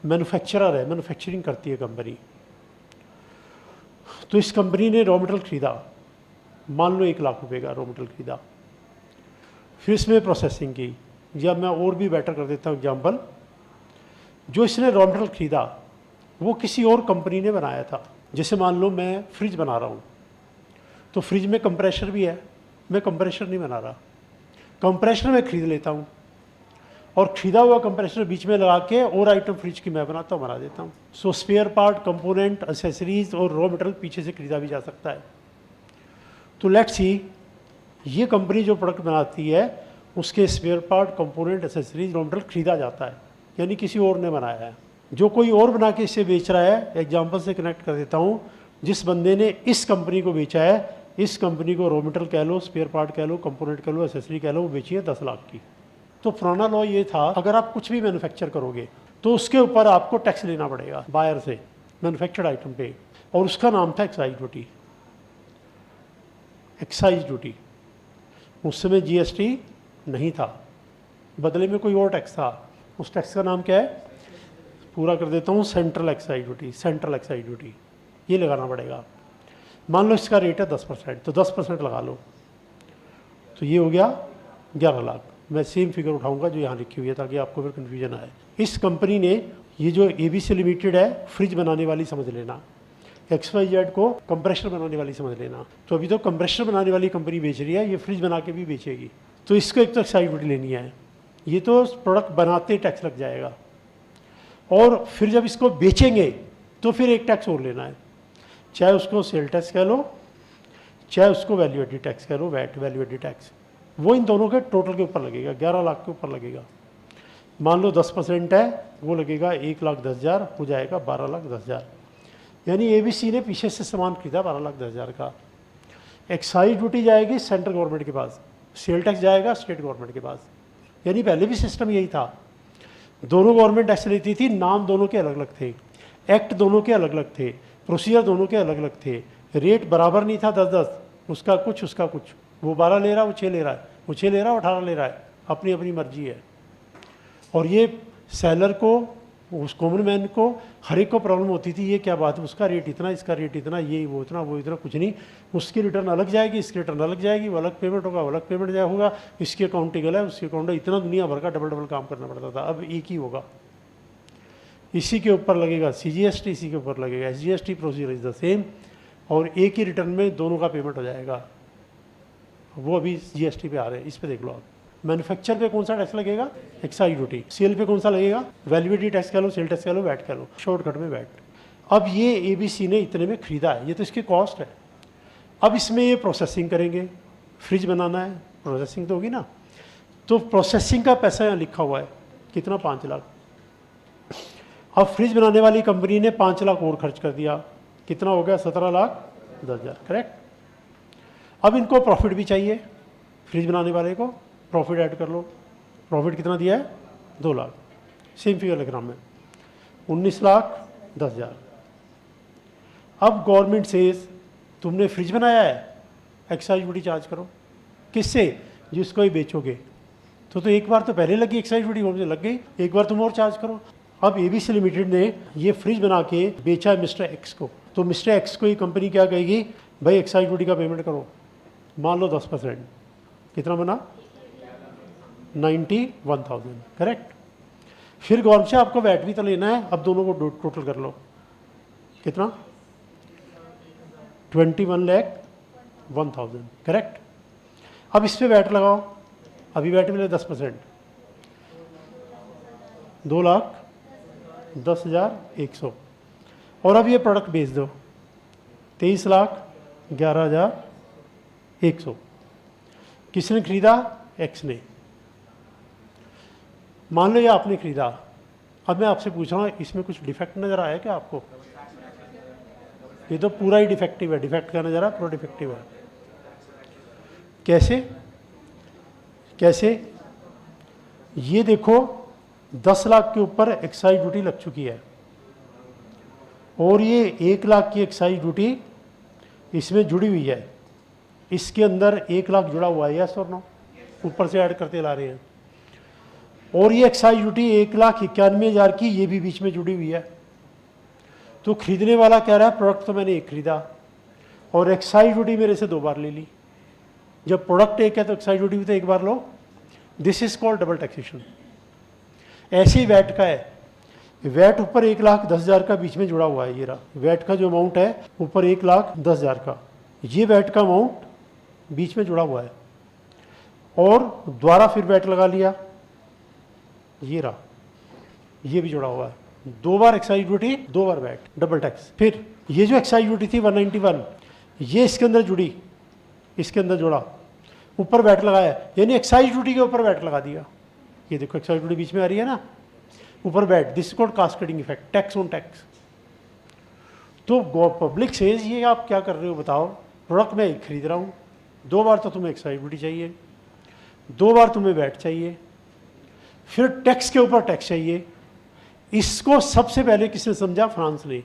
मैन्युफैक्चरर है, मैन्युफैक्चरिंग करती है कंपनी। तो इस कंपनी ने रॉ मटेरियल खरीदा, मान लो 1 लाख रुपए का रॉ मटेरियल खरीदा, फिर इसमें प्रोसेसिंग की। या मैं और भी बेटर कर देता हूँ एग्जाम्पल, जो इसने रॉ मटेरियल खरीदा वो किसी और कंपनी ने बनाया था। जैसे मान लो मैं फ्रिज बना रहा हूँ, तो फ्रिज में कंप्रेशर भी है, मैं कंप्रेशर नहीं बना रहा, कंप्रेशर मैं खरीद लेता हूँ और खरीदा हुआ कंप्रेशर बीच में लगा के और आइटम फ्रिज की मैं बनाता हूँ, बना देता हूँ। सो स्पेयर पार्ट, कंपोनेंट, एसेसरीज और रॉ मटेरियल पीछे से खरीदा भी जा सकता है। तो लेट्स सी, ये कंपनी जो प्रोडक्ट बनाती है उसके spare part, component, accessories, raw material खरीदा जाता है, यानी किसी और ने बनाया है। जो कोई और बना के इसे बेच रहा है, एग्जाम्पल से कनेक्ट कर देता हूँ, जिस बंदे ने इस कंपनी को बेचा है, इस कंपनी को रॉ मटेरियल कह लो, स्पेयर पार्ट कह लो, कंपोनेंट कह लो, एसेसरी कह लो, वो बेची है 10 लाख की। तो पुराना लॉ ये था, अगर आप कुछ भी मैन्युफैक्चर करोगे तो उसके ऊपर आपको टैक्स लेना पड़ेगा बायर से, मैन्युफैक्चर्ड आइटम पे, और उसका नाम था एक्साइज ड्यूटी। एक्साइज ड्यूटी, उस समय जीएसटी नहीं था, बदले में कोई और टैक्स था। उस टैक्स का नाम क्या है, पूरा कर देता हूँ, central excise duty. Central excise duty ये लगाना पड़ेगा। मान लो इसका रेट है 10%, तो 10% लगा लो, तो ये हो गया 11 लाख। मैं सेम फिगर उठाऊंगा जो यहाँ लिखी हुई है ताकि आपको फिर कन्फ्यूजन आए। इस कंपनी ने, ये जो एबीसी लिमिटेड है, फ्रिज बनाने वाली समझ लेना, XYZ को कंप्रेशर बनाने वाली समझ लेना। तो अभी तो कंप्रेशर बनाने वाली कंपनी बेच रही है, ये फ्रिज बना के भी बेचेगी। तो इसको एक तो एक्साइज ड्यूटी लेनी है, ये तो प्रोडक्ट बनाते टैक्स लग जाएगा, और फिर जब इसको बेचेंगे तो फिर एक टैक्स और लेना है, चाहे उसको सेल टैक्स कह लो, चाहे उसको वैल्यू एडिड टैक्स कह लो, वैट वैल्यू एडिड टैक्स। वो इन दोनों के टोटल के ऊपर लगेगा, 11 लाख के ऊपर लगेगा। मान लो 10% है, वो लगेगा 1,10,000, हो जाएगा 12,10,000। यानी एबीसी ने पीछे से सामान खरीदा 12,10,000 का। एक्साइज ड्यूटी जाएगी सेंट्रल गवर्नमेंट के पास, सेल टैक्स जाएगा स्टेट गवर्नमेंट के पास। यानी पहले भी सिस्टम यही था, दोनों गवर्नमेंट टैक्स लेती थी, नाम दोनों के अलग अलग थे, एक्ट दोनों के अलग अलग थे, प्रोसीजर दोनों के अलग अलग थे, रेट बराबर नहीं था 10-10, उसका कुछ उसका कुछ। वो 12 ले रहा है, वो 6 ले रहा है, वो 6 ले रहा है, वो 18 ले रहा है, अपनी अपनी मर्जी है। और ये सेलर को, उस कॉमन मैन को, हर एक को प्रॉब्लम होती थी, ये क्या बात है, उसका रेट इतना, इसका रेट इतना, ये वो इतना, वो इतना, कुछ नहीं, उसकी रिटर्न अलग जाएगी, इसकी रिटर्न अलग जाएगी, वो अलग पेमेंट होगा, वो अलग पेमेंट जाए होगा, इसकी अकाउंटिंग अलग है, उसकी अकाउंट, इतना दुनिया भर का डबल डबल काम करना पड़ता था। अब एक ही होगा, इसी के ऊपर लगेगा CGST, इसी के ऊपर लगेगा SGST, procedure is the same, और एक ही रिटर्न में दोनों का पेमेंट हो जाएगा। वो अभी GST पे आ रहे हैं, इस पे देख लो आप। मैन्युफैक्चर पे कौन सा टैक्स लगेगा, एक्साइज ड्यूटी। सेल पे कौन सा लगेगा, वैल्यूएडेड टैक्स कह लो, सेल टैक्स कह लो, वैट कह लो, शॉर्टकट में वैट। अब ये ABC ने इतने में खरीदा है, ये तो इसकी कॉस्ट है। अब इसमें ये प्रोसेसिंग करेंगे, फ्रिज बनाना है, प्रोसेसिंग तो होगी ना, तो प्रोसेसिंग का पैसा यहाँ लिखा हुआ है कितना, 5 लाख। अब फ्रिज बनाने वाली कंपनी ने 5 लाख और खर्च कर दिया, कितना हो गया, 17,10,000, करेक्ट। अब इनको प्रॉफिट भी चाहिए, फ्रिज बनाने वाले को प्रॉफिट ऐड कर लो, प्रॉफिट कितना दिया है, 2 लाख, सेम फिगर लिख रहा हूँ मैं, 19,10,000। अब गवर्नमेंट से तुमने फ्रिज बनाया है, एक्साइज ड्यूटी चार्ज करो, किससे, जिसको ही बेचोगे। तो एक बार तो पहले लगी एक्साइज ड्यूटी, वो लग गई, एक बार तुम और चार्ज करो। अब ABC लिमिटेड ने ये फ्रिज बना के बेचा है मिस्टर X को, तो मिस्टर X को ये कंपनी क्या कहेगी, भाई एक्साइज ड्यूटी का पेमेंट करो, मान लो 10%, कितना बना, 91,000, करेक्ट। फिर गवर्नमेंट से आपको वैट भी तो लेना है, अब दोनों को टोटल कर लो, कितना, 21,01,000, करेक्ट। अब इस पे वैट लगाओ, अभी वैट मिले 10%, 2,10,100, और अब ये प्रोडक्ट बेच दो, 23,11,100। किसने खरीदा, X ने। मान लो ये आपने खरीदा, अब मैं आपसे पूछ रहा हूँ, इसमें कुछ डिफेक्ट नजर आया क्या आपको, ये तो पूरा ही डिफेक्टिव है, डिफेक्ट का नजर आया, पूरा डिफेक्टिव है। कैसे कैसे, ये देखो 10 लाख के ऊपर एक्साइज ड्यूटी लग चुकी है, और ये 1 लाख की एक्साइज ड्यूटी इसमें जुड़ी हुई है, इसके अंदर 1 लाख जुड़ा हुआ है, यस और नो, ऊपर से ऐड करते ला रहे हैं, और ये एक्साइज ड्यूटी 1,91,000 की, ये भी बीच में जुड़ी हुई है। तो खरीदने वाला कह रहा है, प्रोडक्ट तो मैंने एक खरीदा और एक्साइज ड्यूटी मेरे से 2 बार ले ली। जब प्रोडक्ट एक है तो एक्साइज ड्यूटी भी तो 1 बार लो, this is called double taxation. ऐसे ही वैट का है, वैट ऊपर 1,10,000 का बीच में जुड़ा हुआ है, ये रहा वैट का जो अमाउंट है, ऊपर 1,10,000 का, ये वैट का अमाउंट बीच में जुड़ा हुआ है, और दोबारा फिर वैट लगा लिया, ये रहा, ये भी जुड़ा हुआ है, 2 बार एक्साइज ड्यूटी, 2 बार वैट, डबल टैक्स। फिर ये जो एक्साइज ड्यूटी थी 191, ये इसके अंदर जुड़ी, इसके अंदर जुड़ा, ऊपर वैट लगाया, यानी एक्साइज ड्यूटी के ऊपर वैट लगा दिया। ये देखो एक्साइज ड्यूटी बीच में आ रही है ना, ऊपर VAT, this called cascading effect, tax on tax. तो पब्लिक सेज, ये आप क्या कर रहे हो बताओ, प्रोडक्ट मैं एक खरीद रहा हूँ, 2 बार तो तुम्हें एक्साइज ड्यूटी चाहिए, 2 बार तुम्हें वैट चाहिए, फिर टैक्स के ऊपर टैक्स चाहिए। इसको सबसे पहले किसने समझा, फ्रांस ने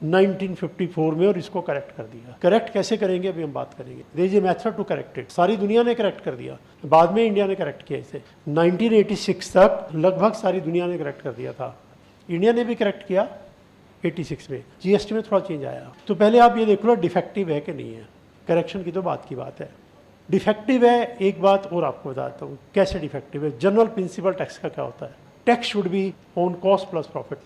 1954 में, और इसको करेक्ट कर दिया। करेक्ट कैसे करेंगे अभी हम बात करेंगे, there is a method to correct it. सारी दुनिया ने करेक्ट कर दिया, बाद में इंडिया ने करेक्ट किया इसे। 1986 तक लगभग सारी दुनिया ने करेक्ट कर दिया था, इंडिया ने भी करेक्ट किया 86 में, GST में थोड़ा चेंज आया। तो पहले आप ये देख लो डिफेक्टिव है कि नहीं है, करेक्शन की तो बात की बात है। डिफेक्टिव है, एक बात और आपको बताता हूँ कैसे डिफेक्टिव है। जनरल प्रिंसिपल टैक्स का क्या होता है, tax should be on cost plus profit.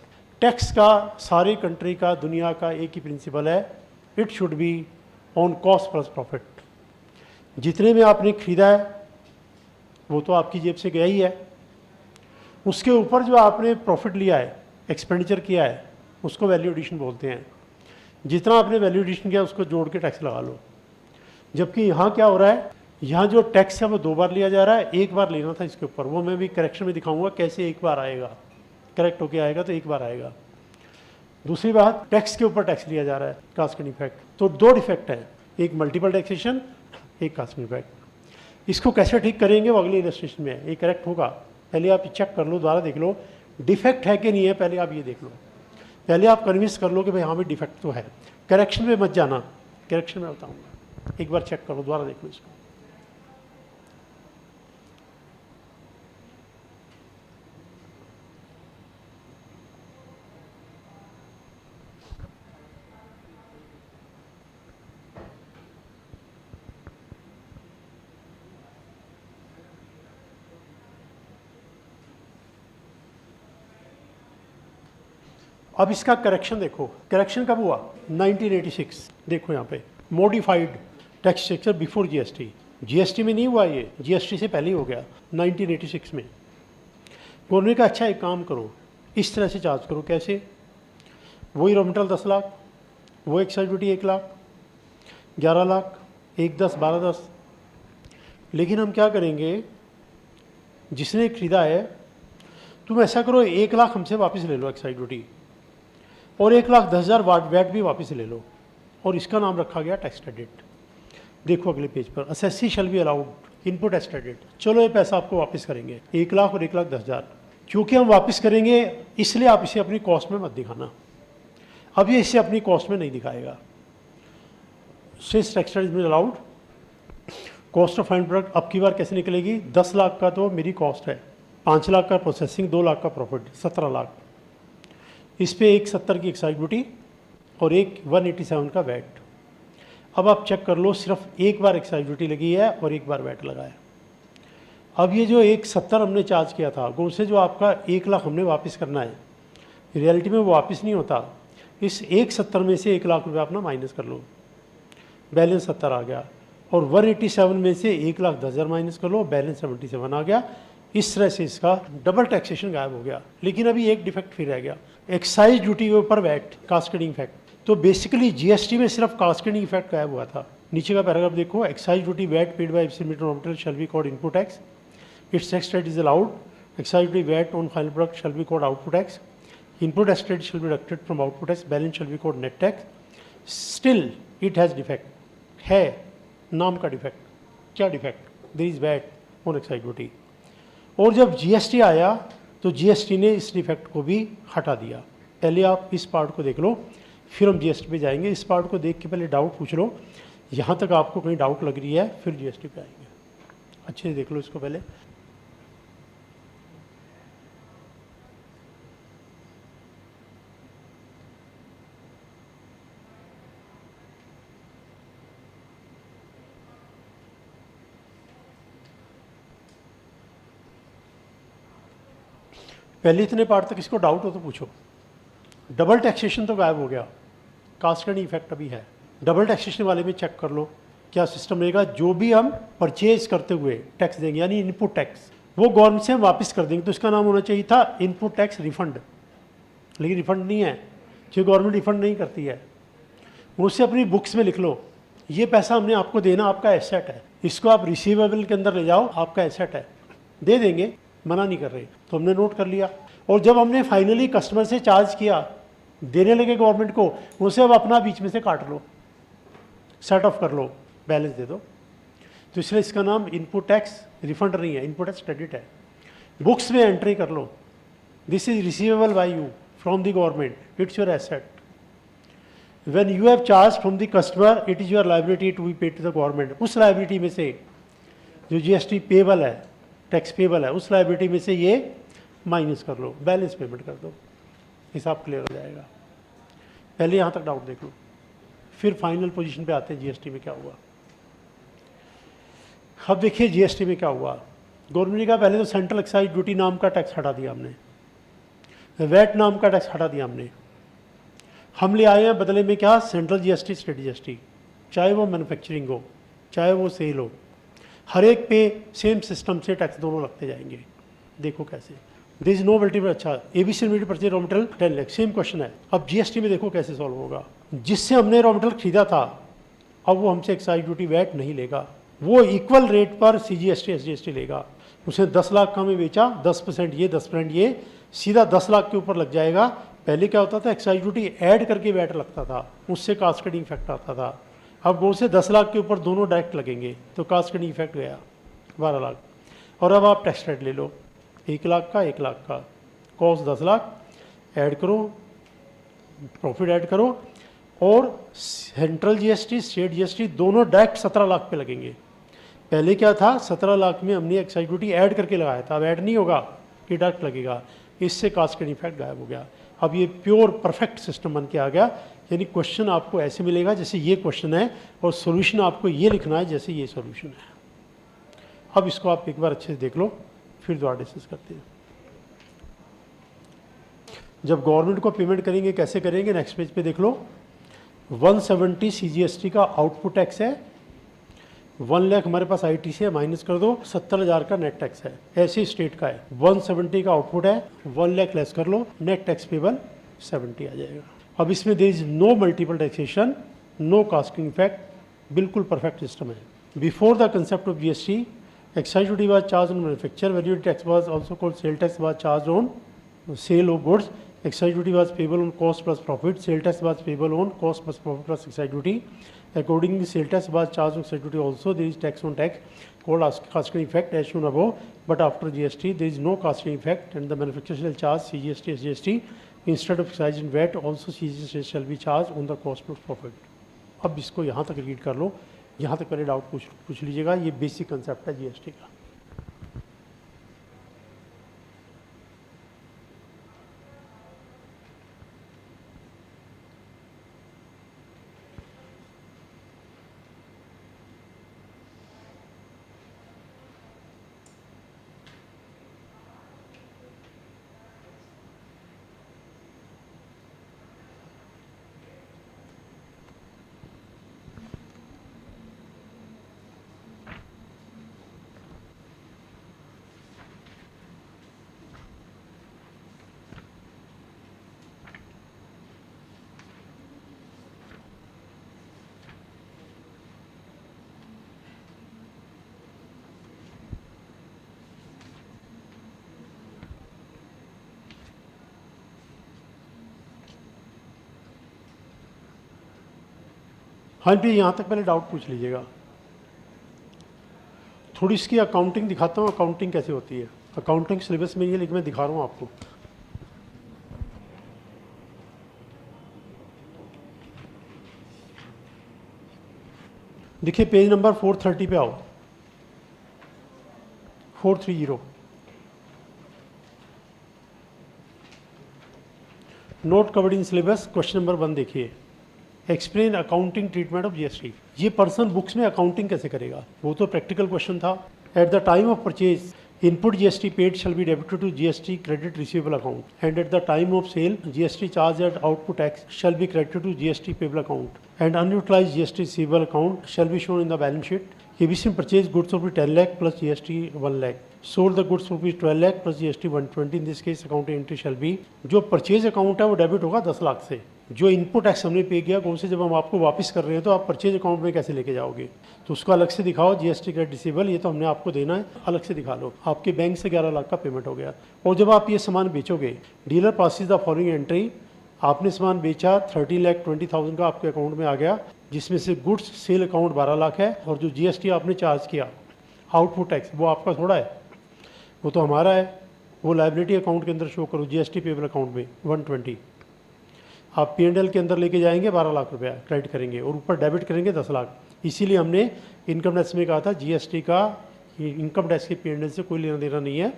Tax का सारी कंट्री का, दुनिया का एक ही प्रिंसिपल है, it should be on cost plus profit. जितने में आपने खरीदा है वो तो आपकी जेब से गया ही है, उसके ऊपर जो आपने प्रॉफिट लिया है, एक्सपेंडिचर किया है, उसको वैल्यू एडिशन बोलते हैं। जितना आपने वैल्यू एडिशन किया उसको जोड़ के टैक्स लगा लो। जबकि यहाँ क्या हो रहा है, यहाँ जो टैक्स है वो 2 बार लिया जा रहा है, 1 बार लेना था इसके ऊपर, वो मैं भी करेक्शन में दिखाऊंगा कैसे 1 बार आएगा, करेक्ट होके आएगा तो 1 बार आएगा। दूसरी बात, टैक्स के ऊपर टैक्स लिया जा रहा है, कास्केडिंग इफेक्ट। तो 2 डिफेक्ट है, एक मल्टीपल टैक्सेशन, एक कास्केडिंग इफेक्ट। इसको कैसे ठीक करेंगे वो अगले इलस्ट्रेशन में है, ये करेक्ट होगा। पहले आप चेक कर लो, दोबारा देख लो डिफेक्ट है कि नहीं है, पहले आप ये देख लो, पहले आप कन्विंस कर लो कि भाई हाँ भाई डिफेक्ट तो है। करेक्शन में मत जाना, करेक्शन में बताऊँगा, एक बार चेक करो, दोबारा देख लो इसको। अब इसका करेक्शन देखो, करेक्शन कब हुआ? 1986। देखो यहाँ पे modified tax structure before GST. GST में नहीं हुआ ये, जीएसटी से पहले ही हो गया 1986 में। उन्होंने कहा अच्छा एक काम करो, इस तरह से चार्ज करो। कैसे? वही रॉ मटेरियल 10 लाख, वो एक्साइज ड्यूटी 1 लाख, 11 लाख, 1 10 12 10। लेकिन हम क्या करेंगे, जिसने खरीदा है तुम ऐसा करो 1 लाख हमसे वापस ले लो एक्साइज ड्यूटी, और 1,10,000 वैट भी वापस ले लो, और इसका नाम रखा गया टैक्स क्रेडिट। देखो अगले पेज पर, assessee shall be allowed input tax credit. चलो ये पैसा आपको वापस करेंगे 1 लाख और 1,10,000। क्योंकि हम वापस करेंगे इसलिए आप इसे अपनी कॉस्ट में मत दिखाना। अब ये इसे अपनी कॉस्ट में नहीं दिखाएगा। Since tax credit is allowed, cost of final product अब की बार कैसे निकलेगी? 10 लाख का तो मेरी कॉस्ट है, 5 लाख का प्रोसेसिंग, 2 लाख का प्रॉफिट, 17 लाख। इस पे 170 की एक्साइज ड्यूटी और 187 का वैट। अब आप चेक कर लो, सिर्फ एक बार एक्साइज ड्यूटी लगी है और एक बार वैट लगा है। अब ये जो 170 हमने चार्ज किया था, उनसे जो आपका 1 लाख हमने वापस करना है, रियलिटी में वो वापस नहीं होता। इस 170 में से 1 लाख रुपये अपना माइनस कर लो, बैलेंस 70 आ गया, और 187 में से 1,10,000 माइनस कर लो, बैलेंस 77 आ गया। इस तरह से इसका डबल टैक्सेशन गायब हो गया। लेकिन अभी एक डिफेक्ट फिर रह गया, एक्साइज ड्यूटी के ऊपर वैट, कास्केडिंग इफेक्ट। तो बेसिकली जीएसटी में सिर्फ कास्केडिंग इफेक्ट गायब हुआ था। नीचे का पैराग्राफ देखो, excise duty VAT paid by raw material shall be called input tax, its tax rate is allowed, excise duty VAT on final product shall be called output tax, input tax rate shall be deducted from output tax, balance shall be called net tax. Still it has defect, है नाम का defect. क्या defect? There is VAT on excise duty. और जब GST आया तो GST ने इस डिफेक्ट को भी हटा दिया। पहले आप इस पार्ट को देख लो, फिर हम जीएसटी पे जाएंगे। इस पार्ट को देख के पहले डाउट पूछ लो, यहाँ तक आपको कहीं डाउट लग रही है, फिर जीएसटी पे आएंगे। अच्छे से देख लो इसको पहले। पहले इतने पार्ट तक इसको डाउट हो तो पूछो। डबल टैक्सेशन तो गायब हो गया, कास्केडिंग इफेक्ट अभी है। डबल टैक्सेशन वाले में चेक कर लो क्या सिस्टम रहेगा। जो भी हम परचेज करते हुए टैक्स देंगे, यानी इनपुट टैक्स, वो गवर्नमेंट से हम वापस कर देंगे, तो इसका नाम होना चाहिए था इनपुट टैक्स रिफंड। लेकिन रिफंड नहीं है, जो गवर्नमेंट रिफंड नहीं करती है। उससे अपनी बुक्स में लिख लो, ये पैसा हमने आपको देना, आपका एसेट है, इसको आप रिसीवेबल के अंदर ले जाओ, आपका एसेट है, दे देंगे, मना नहीं कर रहे। तो हमने नोट कर लिया। और जब हमने फाइनली कस्टमर से चार्ज किया, देने लगे गवर्नमेंट को, उसे अब अपना बीच में से काट लो, सेट ऑफ कर लो, बैलेंस दे दो। तो इसलिए इसका नाम इनपुट टैक्स रिफंड नहीं है, इनपुट टैक्स क्रेडिट है। बुक्स में एंट्री कर लो, this is receivable by you from the government, it's your asset. When you have charge from the customer, it is your liability to be paid to the government. उस liability में से जो GST payable है, tax payable है, उस liability में से ये माइनस कर लो, बैलेंस पेमेंट कर दो, हिसाब क्लियर हो जाएगा। पहले यहाँ तक डाउट देख लो, फिर फाइनल पोजीशन पे आते हैं जीएसटी में क्या हुआ। अब देखिए जीएसटी में क्या हुआ। गवर्नमेंट ने कहा पहले तो सेंट्रल एक्साइज ड्यूटी नाम का टैक्स हटा दिया हमने, वैट नाम का टैक्स हटा दिया हमने। हम ले आए हैं बदले में क्या? सेंट्रल जीएसटी, स्टेट जीएसटी, चाहे वो मैन्युफैक्चरिंग हो चाहे वो सेल हो, हर एक पे सेम सिस्टम से टैक्स दोनों लगते जाएंगे। देखो कैसे, दिस इज नो मल्टीपल। अच्छा, ABC limited purchase raw material 10 lakh, same question है। अब जीएसटी में देखो कैसे सॉल्व होगा। जिससे हमने रॉ मटेरियल खरीदा था, अब वो हमसे एक्साइज ड्यूटी वैट नहीं लेगा, वो इक्वल रेट पर सीजीएसटी एसजीएसटी लेगा। उसे 10 लाख का में बेचा, 10% ये 10% ये, सीधा 10 लाख के ऊपर लग जाएगा। पहले क्या होता था, एक्साइज ड्यूटी ऐड करके वैट लगता था, उससे कास्केडिंग इफेक्ट आता था। अब वो से 10 लाख के ऊपर दोनों डायरेक्ट लगेंगे, तो कास्केडिंग इफेक्ट गया 12 लाख। और अब आप टैक्स रेट ले लो, 1 लाख का, 1 लाख का, कॉस्ट 10 लाख, ऐड करो, प्रॉफिट ऐड करो, और सेंट्रल जीएसटी, स्टेट जीएसटी दोनों डायरेक्ट 17 लाख पे लगेंगे। पहले क्या था, 17 लाख में हमने एक्साइज ड्यूटी ऐड करके लगाया था, अब ऐड नहीं होगा, कि डायरेक्ट लगेगा। इससे कास्केडिंग इफेक्ट गायब हो गया। अब ये प्योर परफेक्ट सिस्टम बन के आ गया। यानी क्वेश्चन आपको ऐसे मिलेगा जैसे ये क्वेश्चन है, और सॉल्यूशन आपको ये लिखना है जैसे ये सॉल्यूशन है। अब इसको आप एक बार अच्छे से देख लो, फिर दोबारा डिस्कस करते हैं। जब गवर्नमेंट को पेमेंट करेंगे कैसे करेंगे, नेक्स्ट पेज पे देख लो। 170 CGST का आउटपुट टैक्स है, 1 लाख हमारे पास ITC है, माइनस कर दो, 70,000 का नेट टैक्स है, ऐसे स्टेट का है। 170 का आउटपुट है, 1 लाख लेस कर लो, नेट टैक्स पेबल 70 आ जाएगा। अब इसमें there is no multiple taxation, no casting effect, बिल्कुल परफेक्ट सिस्टम है। Before the concept of GST, excise duty was charged on manufacture, value tax was also called sale tax was charged on sale of goods, excise duty was payable on cost plus profit, sale tax was payable on cost plus profit plus excise duty. Accordingly, sale tax was charged on excise duty also. There is tax on tax called casting effect as shown above, but after GST there is no casting effect and the manufacturer shall charge CGST, SGST instead of excise and VAT. Also CGST shall be charged on the cost plus profit. अब इसको यहाँ तक read कर लो, यहाँ तक पहले doubt पूछ लीजिएगा। ये बेसिक कंसेप्ट है GST का। हाँ जी, यहाँ तक पहले डाउट पूछ लीजिएगा। थोड़ी इसकी अकाउंटिंग दिखाता हूँ, अकाउंटिंग कैसे होती है। अकाउंटिंग सिलेबस में ये लेकिन मैं दिखा रहा हूँ आपको। देखिए पेज नंबर 430 पे आओ, 430। Note covered in syllabus, question number 1 देखिए, explain accounting treatment of GST। ये पर्सन बुक्स में अकाउंटिंग कैसे करेगा, वो तो प्रैक्टिकल क्वेश्चन था। At the time of purchase input GST paid shall be debited to GST credit receivable account and at the time of sale GST charge at output tax shall be credited to GST payable account and unutilised GST receivable account shall be shown in the balance sheet. ABC purchase goods of 10 lakh plus GST 1 lakh. Sold the goods of 12 lakh plus GST 120. In this case, account entry shall be, जो purchase account है वो debit होगा 10 लाख से। जो input tax हमने पे किया कौन से, जब हम आपको वापस कर रहे हैं तो आप परचेज अकाउंट में कैसे लेके जाओगे, तो उसको अलग से दिखाओ। GST क्रेडिट रिसीवेबल ये तो हमने आपको देना है, अलग से दिखा लो। आपके बैंक से 11 लाख का पेमेंट हो गया। और जब आप ये सामान बेचोगे, dealer passes the following entry, आपने सामान बेचा 30,20,000 का आपके अकाउंट में आ गया, जिसमें से गुड्स सेल अकाउंट 12 लाख है और जो GST आपने चार्ज किया आउटपुट टैक्स वो आपका थोड़ा है, वो तो हमारा है। वो लायबिलिटी अकाउंट के अंदर शो करो, GST पेबल अकाउंट में 120। आप P&L के अंदर लेके जाएंगे 12 लाख रुपया क्रेडिट करेंगे और ऊपर डेबिट करेंगे 10 लाख। इसीलिए हमने इनकम टैक्स में कहा था GST का इनकम टैक्स के P&L से कोई लेना देना नहीं है।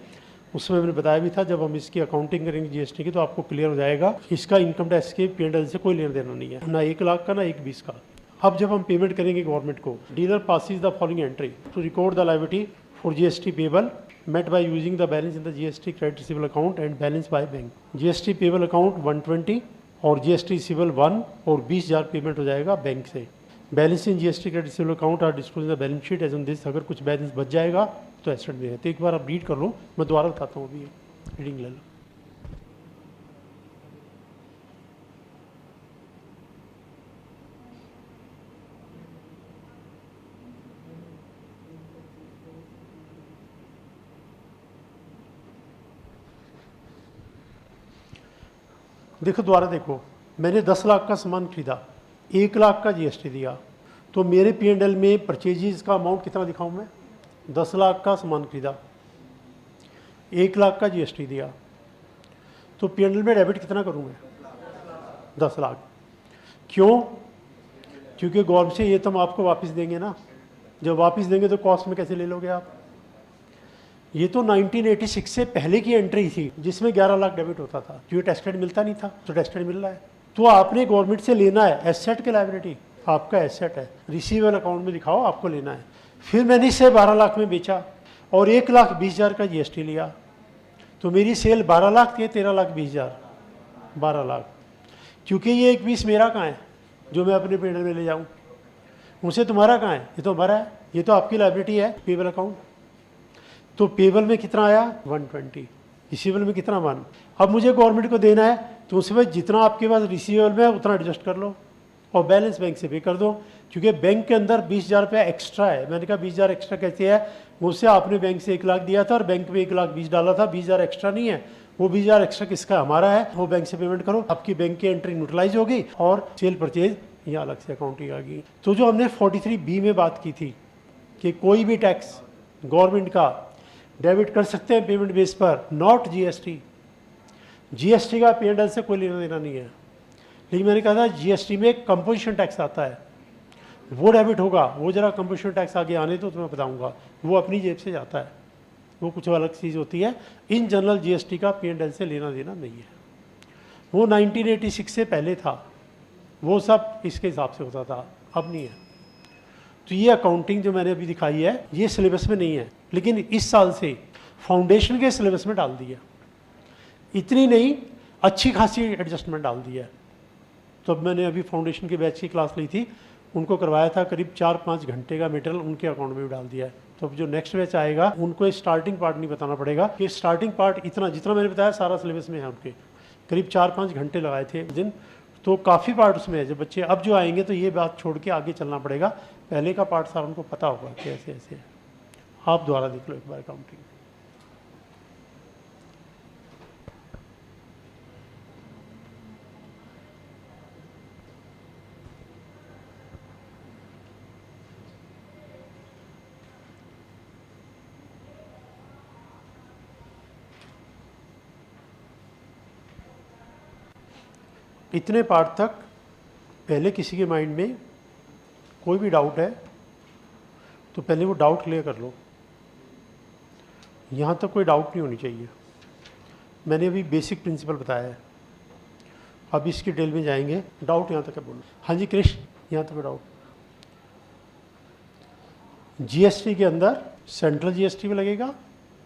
उसमें मैंने बताया भी था, जब हम इसकी अकाउंटिंग करेंगे GST की तो आपको क्लियर हो जाएगा, इसका इनकम टैक्स के P&L से कोई लेना देना नहीं है, ना 1 लाख का ना 1,20 का। अब जब हम पेमेंट करेंगे गवर्नमेंट को, dealer passes the following entry to record the liability for GST payable met by using the balance in the GST credit receivable account and balance by bank. GST payable account 120 और GST receivable 1 और 20,000 payment हो जाएगा bank से। Balance in GST credit receivable account are disclose in the balance sheet as on this. अगर कुछ balance बच जाएगा तो एसेट में है। तो एक बार आप रीड कर लो, मैं दोबारा बताता हूँ, अभी रीडिंग ले लो। देखो दोबारा देखो, मैंने 10 लाख का सामान खरीदा, 1 लाख का GST दिया, तो मेरे P&L में परचेजेस का अमाउंट कितना दिखाऊं मैं? 10 लाख का सामान खरीदा, 1 लाख का GST दिया, तो P&L में डेबिट कितना करूं मैं? 10 लाख। क्यों? क्योंकि गवर्नमेंट से ये तो हम आपको वापस देंगे ना, जब वापस देंगे तो कॉस्ट में कैसे ले लोगे आप? ये तो 1986 से पहले की एंट्री थी जिसमें 11 लाख डेबिट होता था, क्योंकि टैक्स क्रेडिट मिलता नहीं था, तो टैक्स क्रेडिट मिल रहा है। तो आपने गवर्नमेंट से लेना है, एसेट के लायबिलिटी आपका एसेट है, रिसीवेबल अकाउंट में दिखाओ, आपको लेना है। फिर मैंने इसे 12 लाख में बेचा और 1,20,000 का GST लिया, तो मेरी सेल 12 लाख थी, 13,20,000। 12 लाख, क्योंकि ये एक पीस मेरा कहाँ है जो मैं अपने पेड में ले जाऊँ, उनसे तुम्हारा कहाँ है, ये तो हमारा है, ये तो आपकी लायबिलिटी है पेबल अकाउंट। तो पेबल में कितना आया 120, रिसीवेबल में कितना 1। अब मुझे गवर्नमेंट को देना है तो उसमें जितना आपके पास रिसीवेबल में है उतना एडजस्ट कर लो और बैलेंस बैंक से पे कर दो, क्योंकि बैंक के अंदर 20,000 रुपया एक्स्ट्रा है। मैंने कहा 20,000 एक्स्ट्रा कैसे है, मुझसे आपने बैंक से 1 लाख दिया था और बैंक में 1,20,000 डाला था, 20,000 एक्स्ट्रा नहीं है, वो 20,000 एक्स्ट्रा किसका, हमारा है, वो बैंक से पेमेंट करो, आपकी बैंक की एंट्री न्यूट्रलाइज होगी और सेल परचेज यहाँ अलग से अकाउंटिंग आ गई। तो जो हमने 43B में बात की थी कि कोई भी टैक्स गवर्नमेंट का डेबिट कर सकते हैं पेमेंट बेस पर, नॉट जीएसटी। जीएसटी का P&L से कोई लेना देना नहीं है, लेकिन मैंने कहा था जीएसटी में एक कंपोजिशन टैक्स आता है, वो डेबिट होगा, वो जरा कंपोजिशन टैक्स आगे आने तो मैं बताऊंगा, वो अपनी जेब से जाता है, वो कुछ अलग चीज़ होती है। इन जनरल जीएसटी का P&L से लेना देना नहीं है, वो 1986 से पहले था, वो सब इसके हिसाब से होता था, अब नहीं है। तो ये अकाउंटिंग जो मैंने अभी दिखाई है ये सिलेबस में नहीं है, लेकिन इस साल से फाउंडेशन के सिलेबस में डाल दिया, इतनी नहीं अच्छी खासी एडजस्टमेंट डाल दी है। तो अब मैंने अभी फाउंडेशन के बैच की क्लास ली थी, उनको करवाया था, करीब 4-5 घंटे का मटेरियल उनके अकाउंट में भी डाल दिया है। तो अब जो नेक्स्ट बैच आएगा उनको स्टार्टिंग पार्ट नहीं बताना पड़ेगा कि स्टार्टिंग पार्ट इतना जितना मैंने बताया सारा सिलेबस में है, उनके करीब 4-5 घंटे लगाए थे दिन, तो काफ़ी पार्ट उसमें है। जब बच्चे अब जो आएंगे तो ये बात छोड़ के आगे चलना पड़ेगा, पहले का पार्ट सारा उनको पता होगा कि ऐसे ऐसे है। आप दोबारा देख लो एक बार अकाउंटिंग। इतने पार्ट तक पहले किसी के माइंड में कोई भी डाउट है तो पहले वो डाउट क्लियर कर लो, यहाँ तक कोई डाउट नहीं होनी चाहिए। मैंने अभी बेसिक प्रिंसिपल बताया है, अब इसकी डिटेल में जाएंगे। डाउट यहाँ तक है, बोलो। हाँ जी क्रिश, यहाँ तक डाउट। जीएसटी के अंदर सेंट्रल जीएसटी भी लगेगा,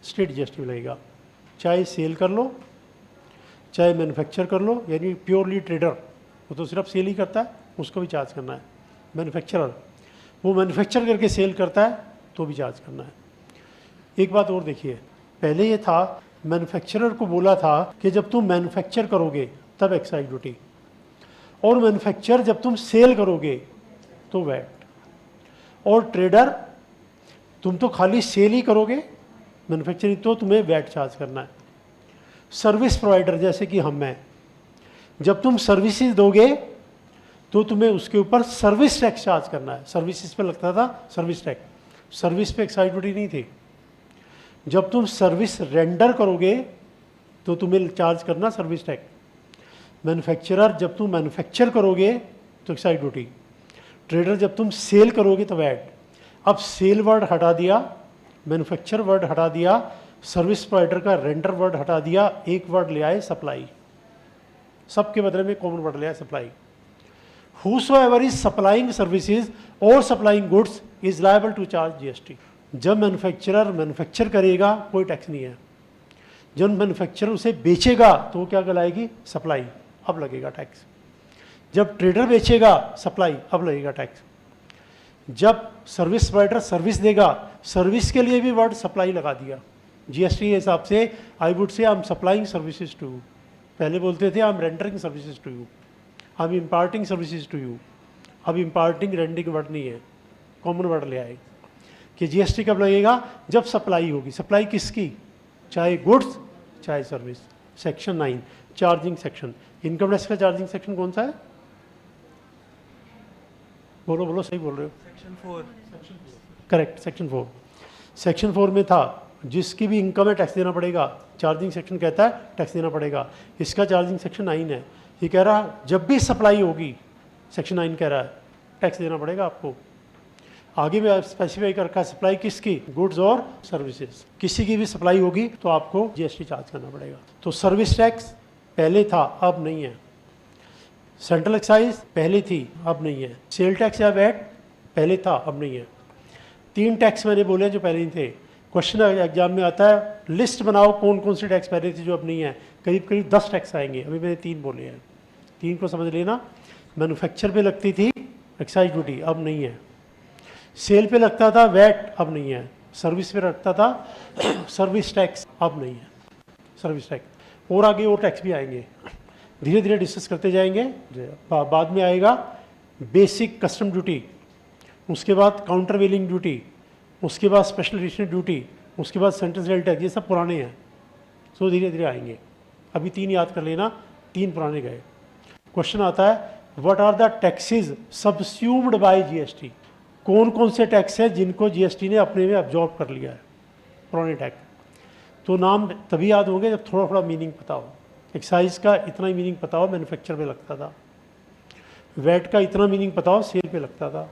स्टेट जीएसटी भी लगेगा, चाहे सेल कर लो चाहे मैन्युफैक्चर कर लो, यानी प्योरली ट्रेडर वो तो सिर्फ सेल ही करता है, उसको भी चार्ज करना है। मैन्युफैक्चरर वो मैन्युफैक्चर करके सेल करता है तो भी चार्ज करना है। एक बात और देखिए, पहले ये था मैन्युफैक्चरर को बोला था कि जब तुम मैन्युफैक्चर करोगे तब एक्साइज ड्यूटी, और मैन्युफैक्चर जब तुम सेल करोगे तो वैट, और ट्रेडर तुम तो खाली सेल ही करोगे, मैन्युफैक्चरिंग तो तुम्हें वैट चार्ज करना है। सर्विस प्रोवाइडर जैसे कि हम हैं, जब तुम सर्विसेज दोगे तो तुम्हें उसके ऊपर सर्विस टैक्स चार्ज करना है। सर्विसेज पे लगता था सर्विस टैक्स, सर्विस पे एक्साइज ड्यूटी नहीं थी। जब तुम सर्विस रेंडर करोगे तो तुम्हें चार्ज करना सर्विस टैक्स। मैन्युफैक्चरर जब तुम मैन्युफैक्चर करोगे तो एक्साइज ड्यूटी, ट्रेडर जब तुम सेल करोगे तो वैट। अब सेल वर्ड हटा दिया, मैन्युफैक्चर वर्ड हटा दिया, सर्विस प्रोवाइडर का रेंडर वर्ड हटा दिया, एक वर्ड ले आए सप्लाई, सबके बदले में कॉमन वर्ड ले आए supply. Whosoever is supplying services or supplying goods is liable to charge GST। जब मैन्युफैक्चरर मैन्युफैक्चर करेगा कोई टैक्स नहीं है, जब मैन्युफैक्चरर उसे बेचेगा तो वो क्या कहलाएगी, सप्लाई, अब लगेगा टैक्स। जब ट्रेडर बेचेगा सप्लाई, अब लगेगा टैक्स। जब सर्विस प्रोवाइडर सर्विस देगा, सर्विस के लिए भी वर्ड सप्लाई लगा दिया। जीएसटी के हिसाब से I would say I am supplying services to you, पहले बोलते थे I am rendering services to you, I am imparting services to you. अब इम्पार्टिंग रेंडिंग वर्ड नहीं है, कॉमन वर्ड ले आए कि जीएसटी कब लगेगा, जब सप्लाई होगी। सप्लाई किसकी, चाहे गुड्स चाहे service. Section 9 charging section. Income tax का चार्जिंग सेक्शन कौन सा है, बोलो बोलो, सही बोल रहे हो। सेक्शन 4। Correct, section 4। सेक्शन 4 में था जिसकी भी इनकम है टैक्स देना पड़ेगा, चार्जिंग सेक्शन कहता है टैक्स देना पड़ेगा। इसका चार्जिंग सेक्शन 9 है, ये कह रहा है जब भी सप्लाई होगी, सेक्शन 9 कह रहा है टैक्स देना पड़ेगा आपको। आगे भी स्पेसिफाई कर रखा है सप्लाई किसकी, गुड्स और सर्विसेज, किसी की भी सप्लाई होगी तो आपको जीएसटी चार्ज करना पड़ेगा। तो सर्विस टैक्स पहले था, अब नहीं है। सेंट्रल एक्साइज पहले थी, अब नहीं है। सेल टैक्स या वैट पहले था, अब नहीं है। 3 टैक्स मैंने बोले जो पहले नहीं थे, क्वेश्चन एग्जाम में आता है लिस्ट बनाओ कौन कौन सी टैक्स पहले थी जो अब नहीं है, करीब करीब 10 टैक्स आएंगे, अभी मैंने 3 बोले हैं, 3 को समझ लेना। मैन्युफैक्चर पे लगती थी एक्साइज ड्यूटी, अब नहीं है। सेल पे लगता था वैट, अब नहीं है। सर्विस पे लगता था सर्विस टैक्स, अब नहीं है सर्विस टैक्स। और आगे और टैक्स भी आएंगे, धीरे धीरे डिस्कस करते जाएंगे। बाद में आएगा बेसिक कस्टम ड्यूटी, उसके बाद काउंटर वेलिंग ड्यूटी, उसके बाद स्पेशल एडिशनल ड्यूटी, उसके बाद सेंट्रल सेल टैक्स, ये सब पुराने हैं। सो धीरे धीरे आएंगे, अभी 3 याद कर लेना, 3 पुराने गए। क्वेश्चन आता है what are the taxes subsumed by GST, कौन कौन से टैक्स है जिनको जीएसटी ने अपने में अब्जॉर्ब कर लिया है, पुराने टैक्स। तो नाम तभी याद होंगे जब थोड़ा थोड़ा मीनिंग पता हो। एक्साइज का इतना ही मीनिंग पता हो, मैन्युफैक्चर पे लगता था। वैट का इतना मीनिंग पता हो, सेल पे लगता था।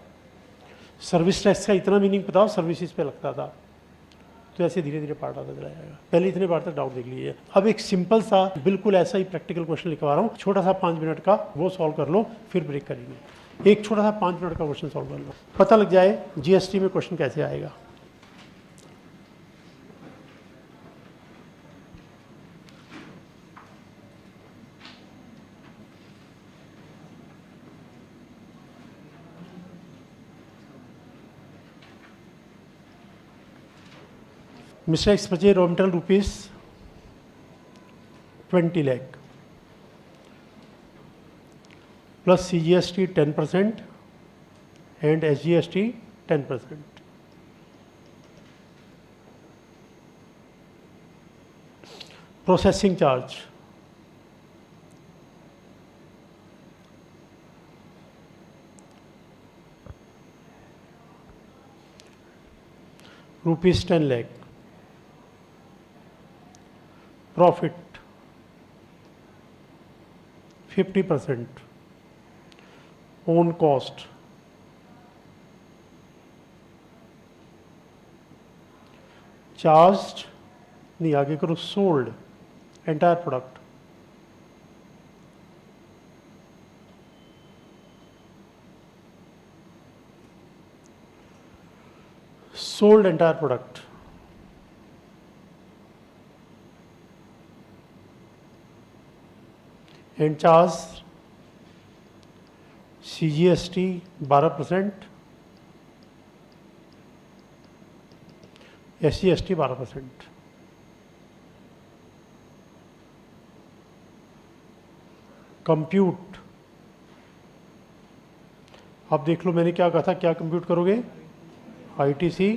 सर्विस टैक्स का इतना मीनिंग पता हो, सर्विसेज पे लगता था। तो ऐसे धीरे धीरे पार्ट आता चला जाएगा। पहले इतने बार तक डाउट देख लीजिए। अब एक सिंपल सा बिल्कुल ऐसा ही प्रैक्टिकल क्वेश्चन लिखवा रहा हूँ, छोटा सा 5 मिनट का, वो सॉल्व कर लो, फिर ब्रेक करेंगे। एक छोटा सा 5 मिनट का क्वेश्चन सॉल्व कर लो, पता लग जाए जीएसटी में क्वेश्चन कैसे आएगा। Mr. X purchase raw material rupees 20 lakh plus CGST 10% and SGST 10%. Processing charge rupees 10 lakh. Profit 50%, own cost charged, नहीं आगे करो, sold entire product, sold entire product, and charge CGST 12%, SGST 12%. Compute, अब देख लो मैंने क्या कहा था, क्या कंप्यूट करोगे, आईटीसी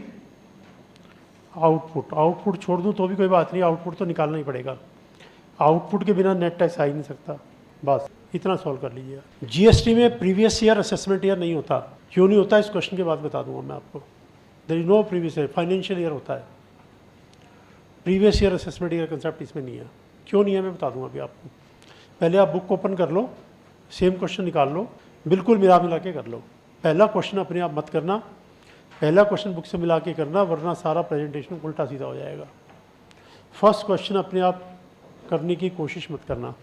आउटपुट। आउटपुट छोड़ दूं तो भी कोई बात नहीं, आउटपुट तो निकालना ही पड़ेगा, आउटपुट के बिना नेट टैक्स आ ही नहीं सकता। बस इतना सॉल्व कर लीजिए। जीएसटी में प्रीवियस ईयर असेसमेंट ईयर नहीं होता। क्यों नहीं होता, इस क्वेश्चन के बाद बता दूंगा मैं आपको। There is no previous year, financial year होता है। Previous year assessment year concept इसमें नहीं है। क्यों नहीं है मैं बता दूंगा अभी आपको। पहले आप बुक ओपन कर लो, सेम क्वेश्चन निकाल लो, बिल्कुल मिला मिला के कर लो। पहला क्वेश्चन अपने आप मत करना, पहला क्वेश्चन बुक से मिला के करना, वरना सारा प्रेजेंटेशन उल्टा सीधा हो जाएगा। फर्स्ट क्वेश्चन अपने आप करने की कोशिश मत करना।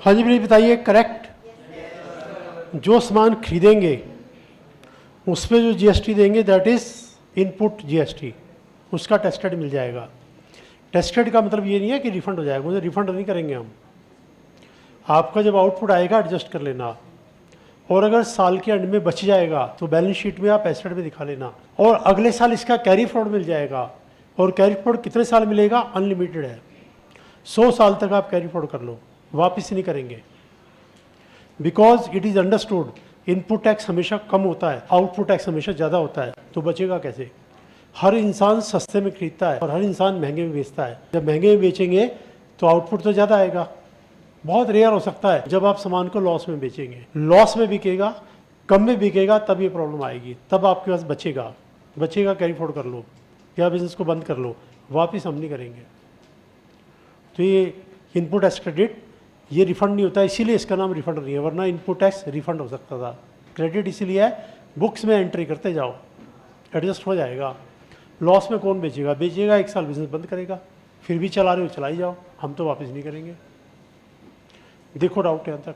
हाँ जी प्लीज बताइए, करेक्ट। जो सामान खरीदेंगे उस पर जो जीएसटी देंगे दैट इज इनपुट जीएसटी, उसका टेस्टेड मिल जाएगा। टेस्टेड का मतलब ये नहीं है कि रिफंड हो जाएगा, मुझे रिफंड नहीं करेंगे हम। आपका जब आउटपुट आएगा एडजस्ट कर लेना, और अगर साल के एंड में बच जाएगा तो बैलेंस शीट में आप एसेट में दिखा लेना, और अगले साल इसका कैरी फॉरवर्ड मिल जाएगा। और कैरी फॉरवर्ड कितने साल मिलेगा? अनलिमिटेड है, 100 साल तक आप कैरी फॉरवर्ड कर लो, वापस नहीं करेंगे। Because it is understood input tax हमेशा कम होता है, आउटपुट टैक्स हमेशा ज़्यादा होता है, तो बचेगा कैसे? हर इंसान सस्ते में खरीदता है और हर इंसान महंगे में बेचता है। जब महंगे में बेचेंगे तो आउटपुट तो ज़्यादा आएगा। बहुत रेयर हो सकता है जब आप सामान को लॉस में बेचेंगे, लॉस में बिकेगा, कम में बिकेगा, तब ये प्रॉब्लम आएगी। तब आपके पास बचेगा कैरी फॉरवर्ड कर लो या बिजनेस को बंद कर लो, वापस हम नहीं करेंगे। तो ये इनपुट टैक्स क्रेडिट ये रिफंड नहीं होता, इसीलिए इसका नाम रिफंड नहीं है, वरना इनपुट टैक्स रिफंड हो सकता था। क्रेडिट इसीलिए है, बुक्स में एंट्री करते जाओ, एडजस्ट हो जाएगा। लॉस में कौन बेचेगा? बेचेगा, 1 साल बिजनेस बंद करेगा, फिर भी चला रहे हो चलाई जाओ, हम तो वापस नहीं करेंगे। देखो डाउट यहाँ तक,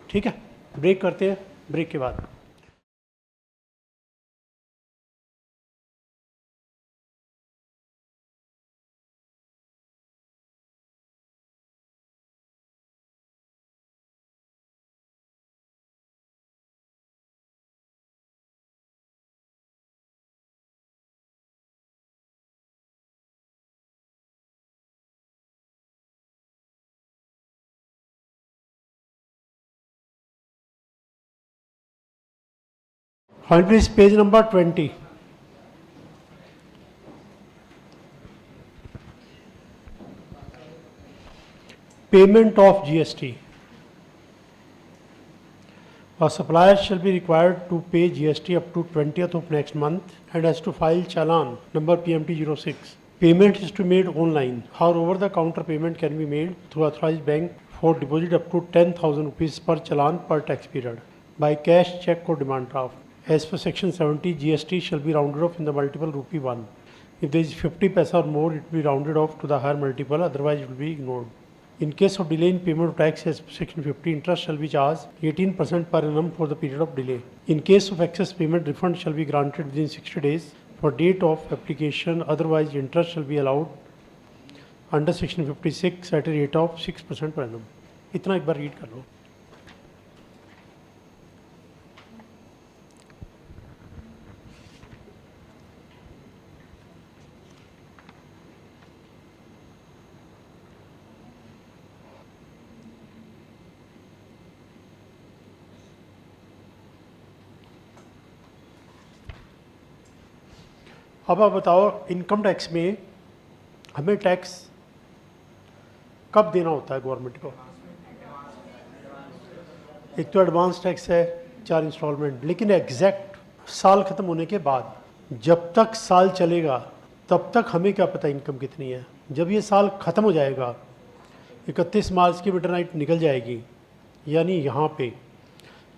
ठीक है? ब्रेक करते हैं, ब्रेक के बाद हाँ please, page number 20। Payment of GST. A supplier shall be required to pay GST up to 20th of next month and has to file challan number PMT 06. Payment is to be made online. However, the counter payment can be made through authorized bank for deposit up to 10,000 rupees per challan per tax period by cash, check or demand draft. As per section 70, GST shall be rounded off in the multiple rupee 1. If there is 50 paisa or more, it will be rounded off to the higher multiple, otherwise it will be ignored. In case of delay in payment of tax, as section 50, interest shall be charged 18% per annum for the period of delay. In case of excess payment, refund shall be granted within 60 days for date of application, otherwise interest shall be allowed under section 56 at a rate of 6% per annum. इतना एक बार read कर लो। अब आप बताओ, income tax में हमें tax कब देना होता है गवर्नमेंट को? एक तो एडवांस टैक्स है 4 इंस्टॉलमेंट, लेकिन एग्जैक्ट साल ख़त्म होने के बाद, जब तक साल चलेगा तब तक हमें क्या पता इनकम कितनी है। जब ये साल ख़त्म हो जाएगा, 31 मार्च की मिडनाइट निकल जाएगी, यानी यहाँ पे,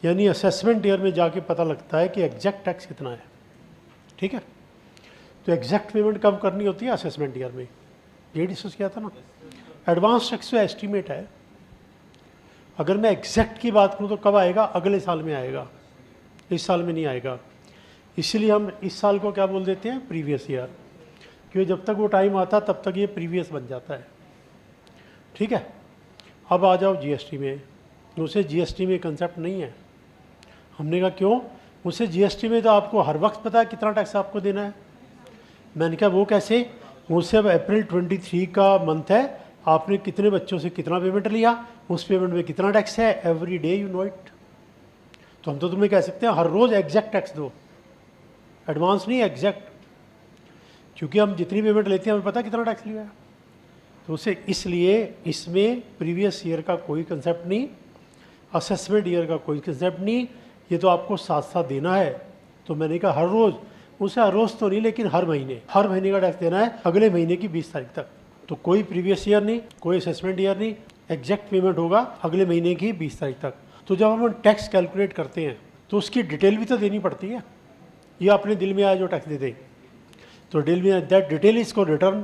यानी असेसमेंट ईयर में जाके पता लगता है कि एग्जैक्ट टैक्स कितना है। ठीक है? तो एग्जैक्ट पेमेंट कब करनी होती है? असेसमेंट ईयर में। ये डिस्कस किया था ना। एडवांस टैक्स तो एस्टीमेट है, अगर मैं एग्जैक्ट की बात करूँ तो कब आएगा? अगले साल में आएगा, इस साल में नहीं आएगा। इसलिए हम इस साल को क्या बोल देते हैं? प्रीवियस ईयर, क्योंकि जब तक वो टाइम आता तब तक ये प्रीवियस बन जाता है। ठीक है? अब आ जाओ जीएसटी में। उसे जीएसटी में कंसेप्ट नहीं है। हमने कहा क्यों? उसे जीएसटी में तो आपको हर वक्त पता है कितना टैक्स आपको देना है। मैंने कहा वो कैसे? मुझसे अब अप्रैल 23 का मंथ है, आपने कितने बच्चों से कितना पेमेंट लिया, उस पेमेंट में कितना टैक्स है, every day you know it. तो हम तो तुम्हें कह सकते हैं हर रोज़ एग्जैक्ट टैक्स दो, एडवांस नहीं, एग्जैक्ट, क्योंकि हम जितनी पेमेंट लेते हैं हमें पता कितना टैक्स लिया है। तो उसे इसलिए इसमें प्रीवियस ईयर का कोई कंसेप्ट नहीं, असेसमेंट ईयर का कोई कंसेप्ट नहीं, ये तो आपको साथ साथ देना है। तो मैंने कहा हर रोज़, उसे हर रोज़ तो नहीं लेकिन हर महीने का टैक्स देना है अगले महीने की 20 तारीख तक। तो कोई प्रीवियस ईयर नहीं, कोई असेसमेंट ईयर नहीं, एग्जैक्ट पेमेंट होगा अगले महीने की 20 तारीख तक। तो जब हम टैक्स कैलकुलेट करते हैं तो उसकी डिटेल भी तो देनी पड़ती है। ये अपने दिल में आया जो टैक्स दे दें, तो दिल में दैट डिटेल इसको रिटर्न,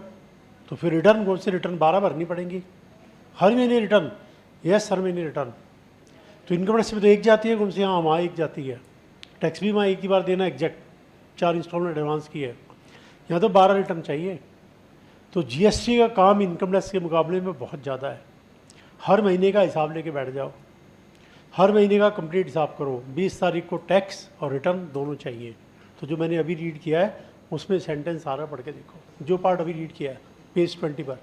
तो फिर रिटर्न कौन से? रिटर्न 12 भरनी पड़ेंगी हर महीने रिटर्न, यस हर महीने रिटर्न। तो इनकम टैक्स में तो एक जाती है, कौन सी, हाँ वहाँ एक जाती है। टैक्स भी वहाँ एक ही बार देना एग्जैक्ट, 4 इंस्टॉलमेंट एडवांस की है, यहाँ तो 12 रिटर्न चाहिए। तो जीएसटी का काम इनकम टैक्स के मुकाबले में बहुत ज़्यादा है। हर महीने का हिसाब लेके बैठ जाओ, हर महीने का कंप्लीट हिसाब करो। 20 तारीख को टैक्स और रिटर्न दोनों चाहिए। तो जो मैंने अभी रीड किया है उसमें सेंटेंस सारा पढ़ के देखो, जो पार्ट अभी रीड किया है पेज 20 पर।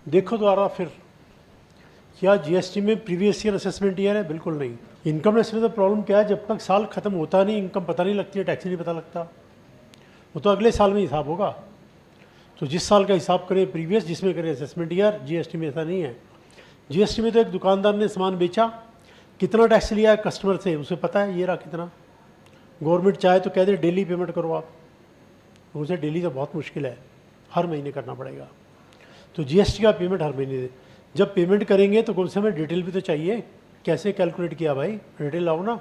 देखो दोबारा फिर, क्या जीएसटी में प्रीवियस ईयर असेसमेंट ईयर है? बिल्कुल नहीं। इनकम टैक्स में तो प्रॉब्लम क्या है, जब तक साल खत्म होता नहीं इनकम पता नहीं लगती है, टैक्स नहीं पता लगता। वो तो अगले साल में हिसाब होगा। तो जिस साल का हिसाब करें प्रीवियस, जिसमें करें असेसमेंट ईयर। जीएसटी में ऐसा नहीं है। जीएसटी में तो एक दुकानदार ने सामान बेचा, कितना टैक्स लिया है कस्टमर से उसे पता है, ये रहा कितना। गवर्नमेंट चाहे तो कह दे डेली पेमेंट करो आप, उसे डेली तो बहुत मुश्किल है, हर महीने करना पड़ेगा। तो जीएसटी का पेमेंट हर महीने दे। जब पेमेंट करेंगे तो कम से कम डिटेल भी तो चाहिए, कैसे कैलकुलेट किया भाई, डिटेल लाओ ना।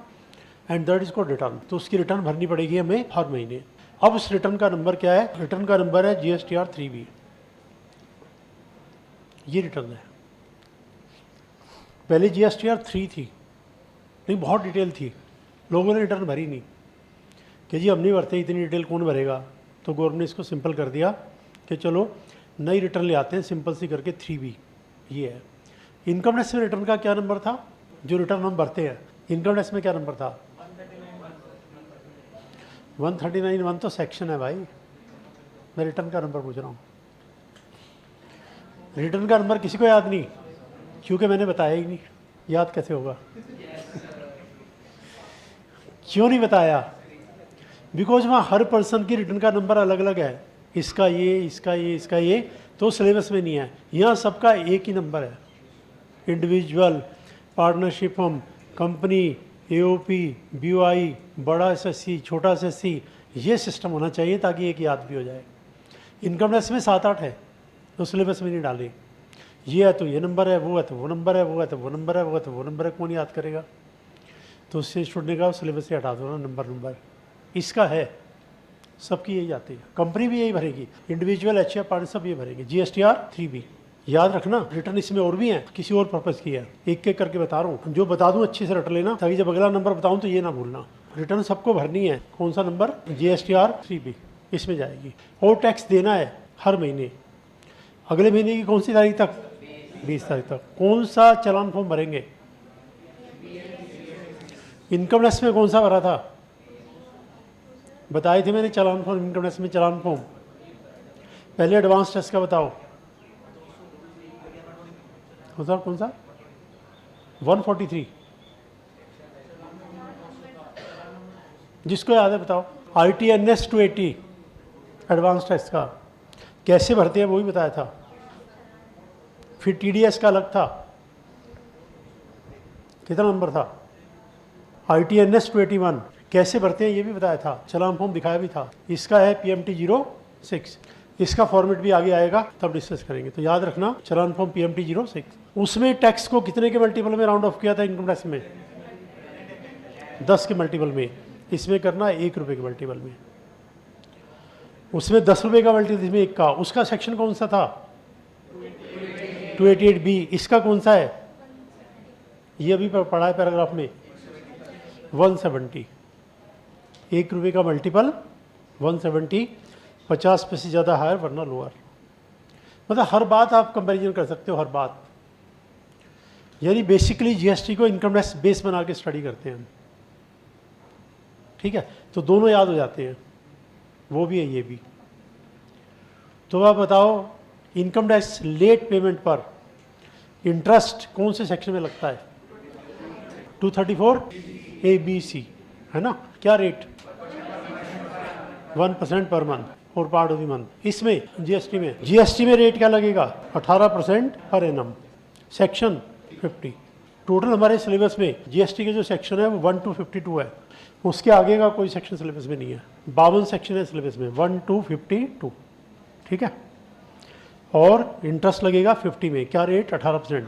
And that is called return. तो उसकी रिटर्न भरनी पड़ेगी हमें हर महीने। अब उस रिटर्न का नंबर क्या है? रिटर्न का नंबर है GSTR 3B। ये रिटर्न है। पहले GSTR 3 थी, नहीं बहुत डिटेल थी, लोगों ने रिटर्न भरी नहीं कि जी हम नहीं भरते, इतनी डिटेल कौन भरेगा। तो गवर्नमेंट ने इसको सिंपल कर दिया कि चलो नई रिटर्न ले आते हैं सिंपल सी करके, 3B ये है। इनकम टैक्स में रिटर्न का क्या नंबर था, जो रिटर्न हम भरते हैं? इनकम टैक्स में क्या नंबर था? 139(1) तो सेक्शन है भाई, मैं रिटर्न का नंबर पूछ रहा हूँ। रिटर्न का नंबर किसी को याद नहीं, क्योंकि मैंने बताया ही नहीं। याद कैसे होगा? क्यों नहीं बताया? बिकॉज वहाँ हर पर्सन की रिटर्न का नंबर अलग अलग है, इसका ये, इसका ये, इसका ये, तो सिलेबस में नहीं है। यहाँ सबका एक ही नंबर है। Individual, partnership firm, company, AOP, BOI, बड़ा SSC, छोटा SSC, ये सिस्टम होना चाहिए ताकि एक याद भी हो जाए। इनकम टैक्स में 7-8 है तो सिलेबस में नहीं डाले। ये है तो ये नंबर है, वो है तो वो नंबर है, वो है तो वो नंबर है, वो है तो वो नंबर है, कौन याद करेगा? तो उससे छूटने का सिलेबस से हटा दो ना नंबर। इसका है, सबकी यही आती है। कंपनी भी यही भरेगी, इंडिविजुअल, HF, पार्टनर सब ये भरेंगे। GSTR 3B याद रखना। रिटर्न इसमें और भी है, किसी और पर्पज़ की है, एक एक करके बता रहा हूँ। जो बता दूँ अच्छे से रट लेना, ताकि जब अगला नंबर बताऊँ तो ये ना भूलना। रिटर्न सबको भरनी है। कौन सा नंबर? GSTR 3B इसमें जाएगी। और टैक्स देना है हर महीने। अगले महीने की कौन सी तारीख तक? 20 तारीख तक। कौन सा चालान फॉर्म भरेंगे? इनकम टैक्स में कौन सा भरा था? बताए थे मैंने चालान फॉर्म। इनकम टैक्स में चालान फॉर्म पहले एडवांस टैक्स का बताओ, कौन सा? 143। जिसको याद है बताओ। ITNS 280 एडवांस टैक्स का कैसे भरते हैं वो भी बताया था। फिर TDS का अलग था, कितना नंबर था? ITNS 281 कैसे भरते हैं ये भी बताया था, चालान फॉर्म दिखाया भी था। इसका है PMT 06। इसका फॉर्मेट भी आगे आएगा, तब डिस्कस करेंगे। तो याद रखना चालान फॉर्म PMT 06। उसमें टैक्स को कितने के मल्टीपल में राउंड ऑफ किया था? इनकम टैक्स में 10 के मल्टीपल में। इसमें करना 1 रुपये के मल्टीपल में। उसमें 10 रुपये का मल्टीपल, इसमें 1 का। उसका सेक्शन कौन सा था? 288B। इसका कौन सा है? ये अभी पढ़ा है पैराग्राफ में, 170। 1 रुपये का मल्टीपल 170, 50 पैसे ज़्यादा हायर वरना लोअर। मतलब हर बात आप कंपैरिजन कर सकते हो, हर बात। यानी बेसिकली GST को इनकम टैक्स बेस बना के स्टडी करते हैं हम, ठीक है। तो दोनों याद हो जाते हैं, वो भी है ये भी। तो आप बताओ इनकम टैक्स लेट पेमेंट पर इंटरेस्ट कौन से सेक्शन में लगता है? 234 ABC है ना। क्या रेट? 1% per month. और पार्ट ऑफ द मंथ। इसमें जीएसटी में रेट क्या लगेगा 18% पर एनम, सेक्शन 50। टोटल हमारे सिलेबस में जीएसटी के जो सेक्शन है वो 1 to 52 है, उसके आगे का कोई सेक्शन सिलेबस में नहीं है। 52 सेक्शन है सिलेबस में, 1 to 52, ठीक है। और इंटरेस्ट लगेगा 50 में, क्या रेट 18%।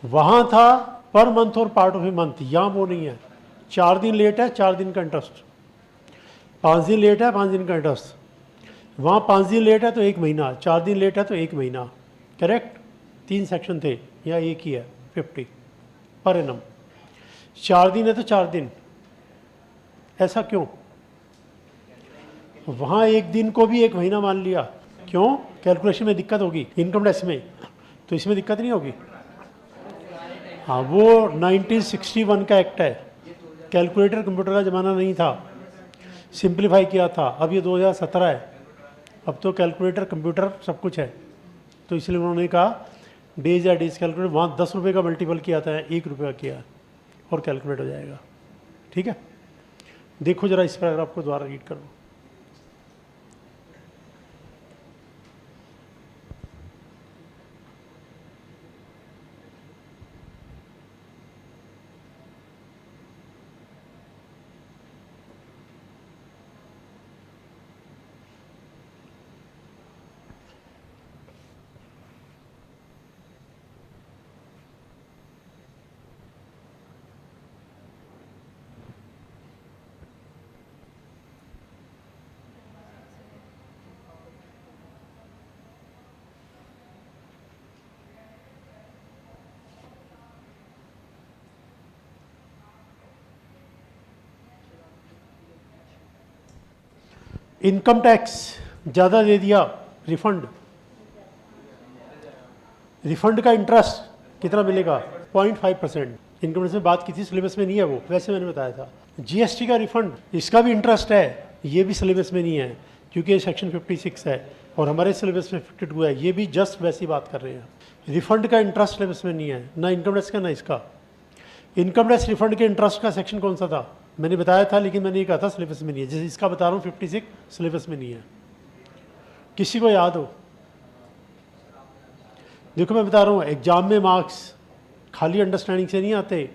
वहाँ था पर मंथ और पार्ट ऑफ ए मंथ, यहाँ वो नहीं है। 4 दिन लेट है 4 दिन का इंटरेस्ट, 5 दिन लेट है 5 दिन का इंटरेस्ट। वहाँ 5 दिन लेट है तो 1 महीना, 4 दिन लेट है तो 1 महीना, करेक्ट। 3 सेक्शन थे, यहाँ एक ही है 50 पर एनम। 4 दिन है तो 4 दिन, ऐसा क्यों? वहाँ 1 दिन को भी 1 महीना मान लिया, क्यों? कैलकुलेशन में दिक्कत होगी, इनकम टैक्स में, तो इसमें दिक्कत नहीं होगी। हाँ, वो 1961 का एक्ट है, कैलकुलेटर कंप्यूटर का ज़माना नहीं था, सिंप्लीफाई किया था। अब ये 2017 है, अब तो कैलकुलेटर कंप्यूटर सब कुछ है, तो इसलिए उन्होंने कहा डेज या डेज कैलकुलेटर, वहाँ 10 रुपये का मल्टीपल किया था, 1 रुपये का किया और कैलकुलेट हो जाएगा, ठीक है। देखो जरा इस पैराग्राफ को दोबारा रीड करो। इनकम टैक्स ज़्यादा दे दिया, रिफंड का इंटरेस्ट कितना मिलेगा 0.5%। इनकम टैक्स में बात की थी, सिलेबस में नहीं है वो, वैसे मैंने बताया था। जीएसटी का रिफंड, इसका भी इंटरेस्ट है, ये भी सिलेबस में नहीं है क्योंकि ये सेक्शन 56 है और हमारे सिलेबस में 52 है, ये भी जस्ट वैसी बात कर रहे हैं। रिफंड का इंटरेस्ट सिलेबस में नहीं है, ना इनकम टैक्स का ना इसका। इनकम टैक्स रिफंड के इंटरेस्ट का सेक्शन कौन सा था मैंने बताया था, लेकिन मैंने ये कहा था सिलेबस में नहीं है। जैसे इसका बता रहा हूँ 56 सिलेबस में नहीं है, किसी को याद हो? देखो मैं बता रहा हूँ, एग्जाम में मार्क्स खाली अंडरस्टैंडिंग से नहीं आते,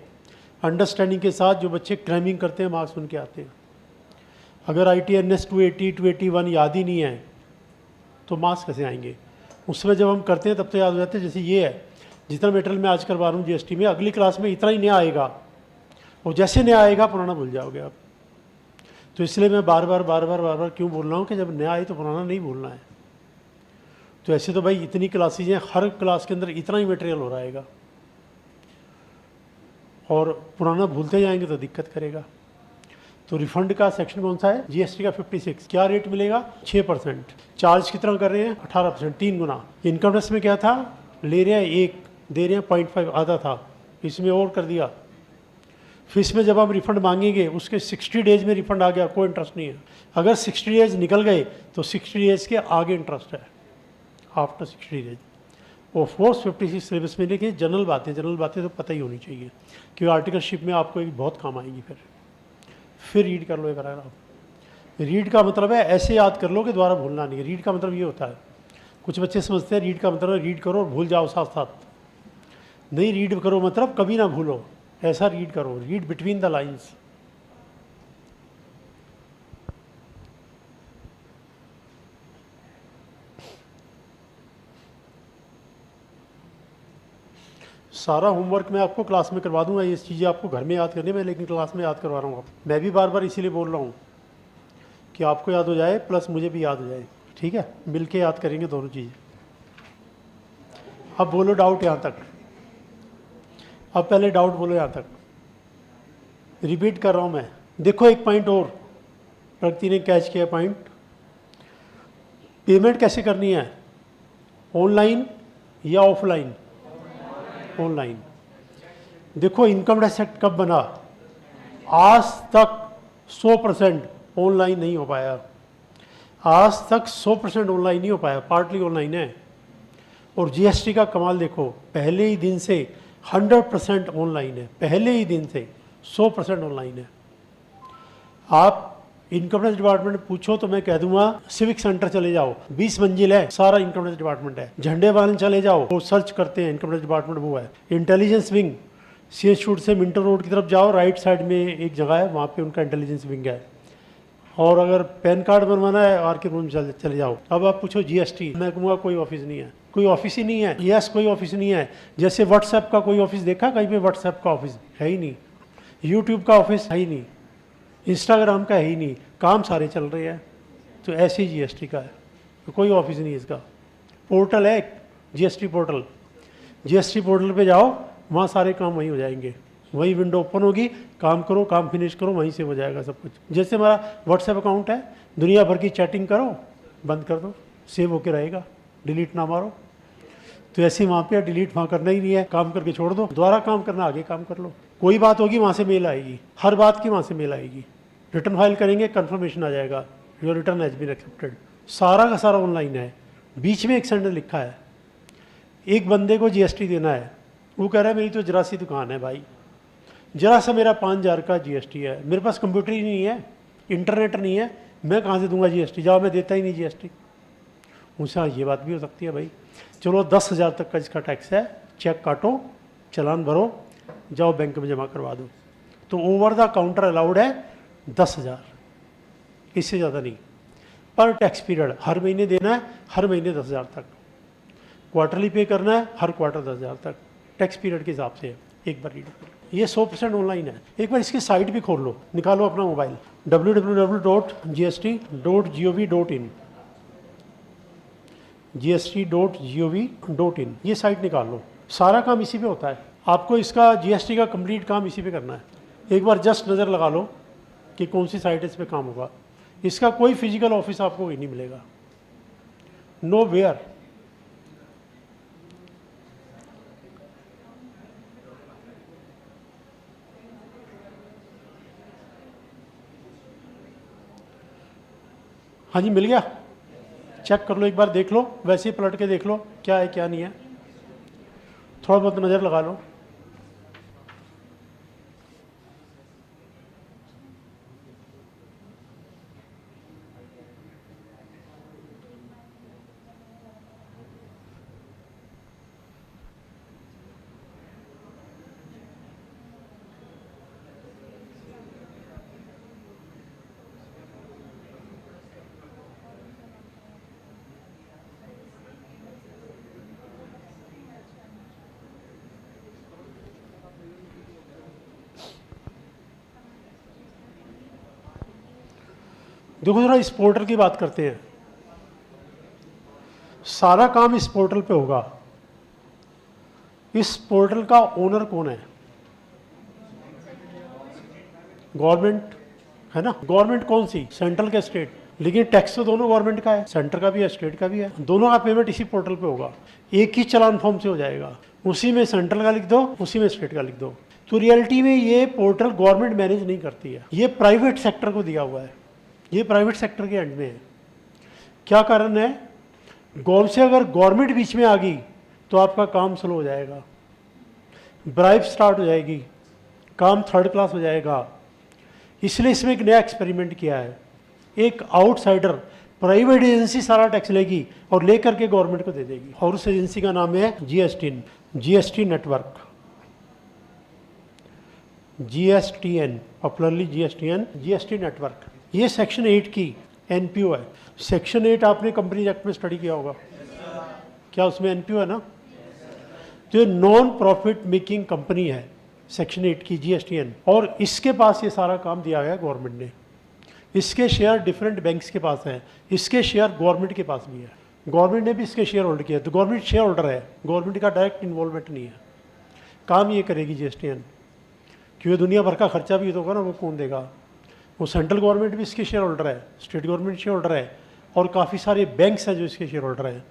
अंडरस्टैंडिंग के साथ जो बच्चे क्रैमिंग करते हैं मार्क्स उनके आते हैं। अगर ITNS 280 281 याद ही नहीं है तो मार्क्स कैसे आएंगे? उस समय जब हम करते हैं तब तो याद हो जाते हैं। जैसे ये है, जितना मटेरियल मैं आज करवा रहा हूँ जीएसटी में, अगली क्लास में इतना ही नया आएगा और जैसे नया आएगा पुराना भूल जाओगे आप। तो इसलिए मैं बार बार क्यों बोल रहा हूँ कि जब नया आए तो पुराना नहीं भूलना है। तो ऐसे तो भाई इतनी क्लासेज हैं, हर क्लास के अंदर इतना ही मटेरियल हो रहेगा और पुराना भूलते जाएंगे तो दिक्कत करेगा। तो रिफंड का सेक्शन कौन सा है? जीएसटी का 56। क्या रेट मिलेगा? 6%। चार्ज कितना कर रहे हैं? 18%, 3 गुना। इनकम टैक्स में क्या था? ले रहे हैं 1, दे रहे हैं 0.5, आधा था, इसमें और कर दिया। फिर इसमें जब हम रिफंड मांगेंगे उसके 60 डेज में रिफंड आ गया, कोई इंटरेस्ट नहीं है। अगर 60 डेज निकल गए तो 60 डेज के आगे इंटरेस्ट है, after 60 days. Of course 56 syllabus में, लेकिन जनरल बातें तो पता ही होनी चाहिए क्योंकि आर्टिकलशिप में आपको एक बहुत काम आएगी। फिर रीड कर लो एक पैराग्राफ। रीड का मतलब है ऐसे याद कर लो कि दोबारा भूलना नहीं है। रीड का मतलब ये होता है, कुछ बच्चे समझते हैं रीड का मतलब है रीड करो और भूल जाओ साथ साथ। नहीं, रीड करो मतलब कभी ना भूलो, ऐसा रीड करो, रीड बिटवीन द लाइन्स। सारा होमवर्क मैं आपको क्लास में करवा दूंगा, ये चीज़ें आपको घर में याद करनी है, लेकिन क्लास में याद करवा रहा हूँ। मैं भी बार बार इसीलिए बोल रहा हूँ कि आपको याद हो जाए प्लस मुझे भी याद हो जाए, ठीक है। मिल के याद करेंगे दोनों चीज़ें। अब बोलो डाउट यहाँ तक, अब पहले डाउट बोलो यहाँ तक। रिपीट कर रहा हूँ मैं। देखो एक पॉइंट और प्रगति ने कैच किया पॉइंट, पेमेंट कैसे करनी है, ऑनलाइन या ऑफलाइन? ऑनलाइन। देखो इनकम टैक्स एक्ट कब बना? आज तक 100% ऑनलाइन नहीं हो पाया, आज तक 100% ऑनलाइन नहीं हो पाया, पार्टली ऑनलाइन है। और जीएसटी का कमाल देखो, पहले ही दिन से 100% ऑनलाइन है, पहले ही दिन से 100% ऑनलाइन है। आप इनकम टैक्स डिपार्टमेंट पूछो तो मैं कह दूंगा सिविक सेंटर चले जाओ, 20 मंजिल है, सारा इनकम टैक्स डिपार्टमेंट है। झंडे वाले चले जाओ, वो सर्च करते हैं, इनकम टैक्स डिपार्टमेंट वो है। इंटेलिजेंस विंग, सी एच शूट से मिंटो रोड की तरफ जाओ, राइट साइड में एक जगह है, वहाँ पे उनका इंटेलिजेंस विंग है। और अगर पैन कार्ड बनवाना है आर के रूम चले जाओ। अब आप पूछो जीएसटी, मैं कहूँगा कोई ऑफिस नहीं है, कोई ऑफिस ही नहीं है। यस, कोई ऑफिस नहीं है। जैसे व्हाट्सएप का कोई ऑफिस देखा कहीं पे? व्हाट्सएप का ऑफिस है ही नहीं, यूट्यूब का ऑफिस है ही नहीं, इंस्टाग्राम का है ही नहीं, काम सारे चल रहे हैं। तो ऐसे ही जीएसटी का है, तो कोई ऑफिस नहीं है इसका। पोर्टल है जीएसटी पोर्टल, जीएसटी पोर्टल पे जाओ, वहाँ सारे काम वहीं हो जाएंगे, वही विंडो ओपन होगी, काम करो, काम फिनिश करो, वहीं से हो जाएगा सब कुछ। जैसे हमारा व्हाट्सएप अकाउंट है, दुनिया भर की चैटिंग करो, बंद कर दो, सेव होके रहेगा, डिलीट ना मारो। तो ऐसे वहाँ पे डिलीट वहाँ करना ही नहीं है, काम करके छोड़ दो, दोबारा काम करना, आगे काम कर लो। कोई बात होगी वहाँ से मेल आएगी, हर बात की वहाँ से मेल आएगी। रिटर्न फाइल करेंगे, कन्फर्मेशन आ जाएगा, your return has been accepted. सारा का सारा ऑनलाइन है। बीच में एक सेंटेंस लिखा है, एक बंदे को जीएसटी देना है, वो कह रहा है मेरी तो जरा सी दुकान है भाई, जरा सा मेरा 5,000 का जीएसटी है, मेरे पास कंप्यूटर ही नहीं है, इंटरनेट नहीं है, मैं कहाँ से दूंगा जीएसटी, जाओ मैं देता ही नहीं जीएसटी। उनसे ये बात भी हो सकती है भाई, चलो 10,000 तक का इसका टैक्स है, चेक काटो, चालान भरो, जाओ बैंक में जमा करवा दो। तो ओवर द काउंटर अलाउड है 10,000, इससे ज़्यादा नहीं। पर टैक्स पीरियड हर महीने देना है, हर महीने 10,000 तक। क्वार्टरली पे करना है, हर क्वार्टर 10,000 तक, टैक्स पीरियड के हिसाब से। एक बार रीड करो, ये 100% ऑनलाइन है। एक बार इसकी साइट भी खोल लो, निकालो अपना मोबाइल, www.gst.gov.in, gst.gov.in, ये साइट निकाल लो। सारा काम इसी पे होता है। आपको इसका जीएसटी का कंप्लीट काम इसी पे करना है। एक बार जस्ट नज़र लगा लो कि कौन सी साइट इस पे काम होगा। इसका कोई फिजिकल ऑफिस आपको कहीं नहीं मिलेगा, नो वेयर। हाँ जी, मिल गया, चेक कर लो, एक बार देख लो, वैसे ही पलट के देख लो क्या है क्या नहीं है, थोड़ा बहुत नज़र लगा लो। देखो जरा इस पोर्टल की बात करते हैं। सारा काम इस पोर्टल पे होगा। इस पोर्टल का ओनर कौन है? गवर्नमेंट है ना। गवर्नमेंट कौन सी? सेंट्रल का, स्टेट। लेकिन टैक्स तो दोनों गवर्नमेंट का है, सेंटर का भी है, स्टेट का भी है। दोनों का पेमेंट इसी पोर्टल पे होगा, एक ही चालान फॉर्म से हो जाएगा। उसी में सेंट्रल का लिख दो, उसी में स्टेट का लिख दो। तो रियलिटी में ये पोर्टल गवर्नमेंट मैनेज नहीं करती है, ये प्राइवेट सेक्टर को दिया हुआ है, ये प्राइवेट सेक्टर के एंड में है। क्या कारण है? गौर से अगर गवर्नमेंट बीच में आ गई तो आपका काम स्लो हो जाएगा, ब्राइब स्टार्ट हो जाएगी, काम थर्ड क्लास हो जाएगा। इसलिए इसमें एक नया एक्सपेरिमेंट किया है। एक आउटसाइडर प्राइवेट एजेंसी सारा टैक्स लेगी और लेकर के गवर्नमेंट को दे देगी, और उस एजेंसी का नाम है GST network, GSTN, popularly GST network. ये सेक्शन 8 की एनपीओ है। सेक्शन 8 आपने कंपनी एक्ट में स्टडी किया होगा, क्या उसमें एनपीओ है ना? तो ये नॉन प्रॉफिट मेकिंग कंपनी है सेक्शन 8 की GSTN, और इसके पास ये सारा काम दिया गया गवर्नमेंट ने। इसके शेयर डिफरेंट बैंक्स के पास हैं, इसके शेयर गवर्नमेंट के पास भी है, गवर्नमेंट ने भी इसके शेयर होल्ड किया। तो गवर्नमेंट शेयर होल्डर है, गवर्नमेंट का डायरेक्ट इन्वॉल्वमेंट नहीं है। काम ये करेगी GSTN, क्योंकि दुनिया भर का खर्चा भी तो होगा ना, वो कौन देगा? वो सेंट्रल गवर्नमेंट भी इसके शेयर होल्डर है, स्टेट गवर्नमेंट शेयर होल्डर है, और काफ़ी सारे बैंक्स हैं जो इसके शेयर होल्डर हैं,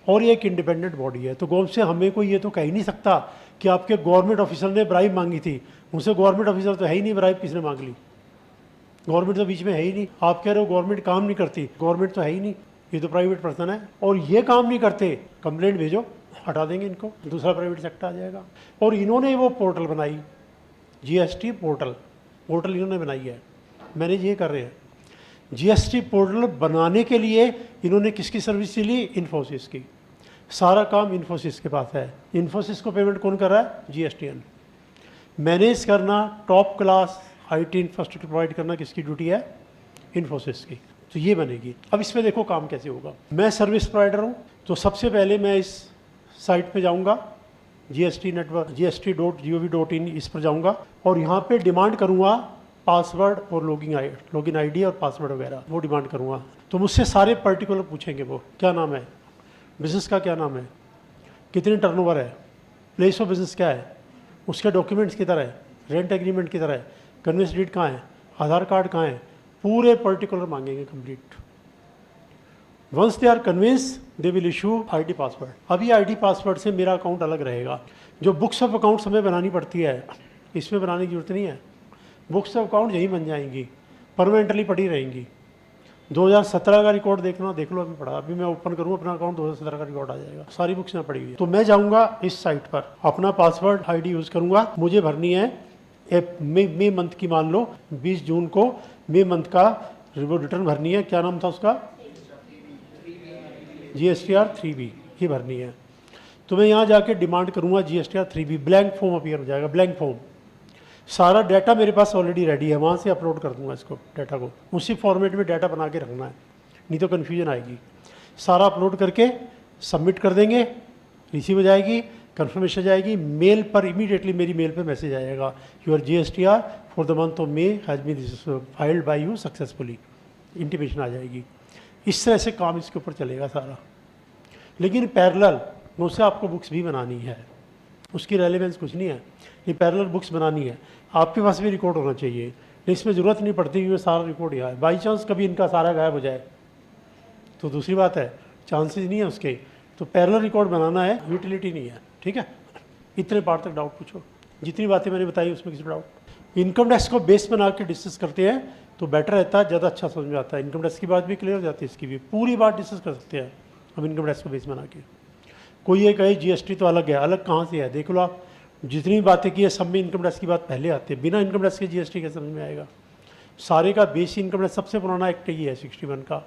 और ये एक इंडिपेंडेंट बॉडी है। तो गवर्नमेंट से हमें कोई ये तो कह ही नहीं सकता कि आपके गवर्नमेंट ऑफिसर ने ब्राइब मांगी थी, उनसे गवर्नमेंट ऑफिसर तो है ही नहीं, ब्राइब किसने मांग ली? गवर्नमेंट तो बीच में है ही नहीं। आप कह रहे हो गवर्नमेंट काम नहीं करती, गवर्नमेंट तो है ही नहीं, ये तो प्राइवेट पर्सन है, और ये काम नहीं करते, कंप्लेंट भेजो, हटा देंगे इनको, दूसरा प्राइवेट सेक्टर आ जाएगा। और इन्होंने वो पोर्टल बनाई, GST पोर्टल इन्होंने बनाई है, मैनेज ये कर रहे हैं। जीएसटी पोर्टल बनाने के लिए इन्होंने किसकी सर्विस ली? इन्फोसिस की। सारा काम इन्फोसिस के पास है। इन्फोसिस को पेमेंट कौन कर रहा है? जीएसटीएन। मैनेज करना, top class IT infrastructure provide करना किसकी ड्यूटी है? इन्फोसिस की। तो ये बनेगी। अब इसमें देखो काम कैसे होगा। मैं सर्विस प्रोवाइडर हूँ, तो सबसे पहले मैं इस साइट पे जाऊँगा, जीएसटी नेटवर्क gst.gov.in, इस पर जाऊँगा और यहाँ पे डिमांड करूँगा पासवर्ड और लॉगिन आईडी और पासवर्ड वगैरह, वो डिमांड करूँगा। तो मुझसे सारे पर्टिकुलर पूछेंगे, वो क्या नाम है, बिज़नेस का क्या नाम है, कितनी टर्नओवर है, प्लेस ऑफ बिजनेस क्या है, उसके डॉक्यूमेंट्स किधर है, रेंट एग्रीमेंट किधर है, कन्वेंस डीड कहाँ है, आधार कार्ड कहाँ है, पूरे पर्टिकुलर मांगेंगे complete. Once they are convince they will issue ID password. अभी आईडी पासवर्ड से मेरा अकाउंट अलग रहेगा। जो बुक्स ऑफ अकाउंट्स हमें बनानी पड़ती है, इसमें बनाने की जरूरत नहीं है। बुक्स ऑफ अकाउंट यहीं बन जाएंगी, परमानेंटली पड़ी रहेंगी। 2017 का रिकॉर्ड देखना, देख लो, अभी पड़ा। अभी मैं ओपन करूँ अपना अकाउंट, 2017 का रिकॉर्ड आ जाएगा, सारी बुक्स यहाँ पड़ी हुई है। तो मैं जाऊँगा इस साइट पर, अपना पासवर्ड आईडी यूज़ करूँगा। मुझे भरनी है मई मंथ की, मान लो 20 जून को मई मंथ का रिटर्न भरनी है। क्या नाम था उसका? GSTR 3B, ये भरनी है। तो मैं यहाँ जाके डिमांड करूँगा GSTR 3B, blank form appear हो जाएगा, ब्लैंक फॉर्म। सारा डाटा मेरे पास ऑलरेडी रेडी है, वहाँ से अपलोड कर दूंगा इसको, डाटा को। उसी फॉर्मेट में डाटा बना के रखना है, नहीं तो कन्फ्यूजन आएगी। सारा अपलोड करके सबमिट कर देंगे, रिसीव हो जाएगी, कन्फर्मेशन जाएगी मेल पर। इमीडिएटली मेरी मेल पे मैसेज आएगा, your GSTR for the month of May has been filed by you successfully, intimation आ जाएगी। इस तरह से काम इसके ऊपर चलेगा सारा। लेकिन पैरेलल मुझसे आपको बुक्स भी बनानी है, उसकी रेलेवेंस कुछ नहीं है, ये पैरेलल बुक्स बनानी है। आपके पास भी रिकॉर्ड होना चाहिए, इसमें ज़रूरत नहीं पड़ती कि सारा रिकॉर्ड यहाँ है। बाई चांस कभी इनका सारा गायब हो जाए तो दूसरी बात है, चांसेस नहीं है उसके। तो पैरेलल रिकॉर्ड बनाना है, यूटिलिटी नहीं है। ठीक है, इतने पार्ट तक डाउट पूछो। जितनी बातें मैंने बताई उसमें किसी डाउट। इनकम टैक्स को बेस बना के डिस्कस करते हैं तो बेटर रहता है, ज़्यादा अच्छा समझ में आता है। इनकम टैक्स की बात भी क्लियर हो जाती है, इसकी भी पूरी बात डिस्कस कर सकते हैं हम इनकम टैक्स को बेस बना के। कोई ये कहे GST तो अलग है, अलग कहाँ से है? देख लो आप, जितनी बातें की है सब में इनकम टैक्स की बात पहले आती है। बिना इनकम टैक्स के GST कैसे समझ में आएगा? सारे का बेस इनकम टैक्स, सबसे पुराना एक्ट ही है 61 का।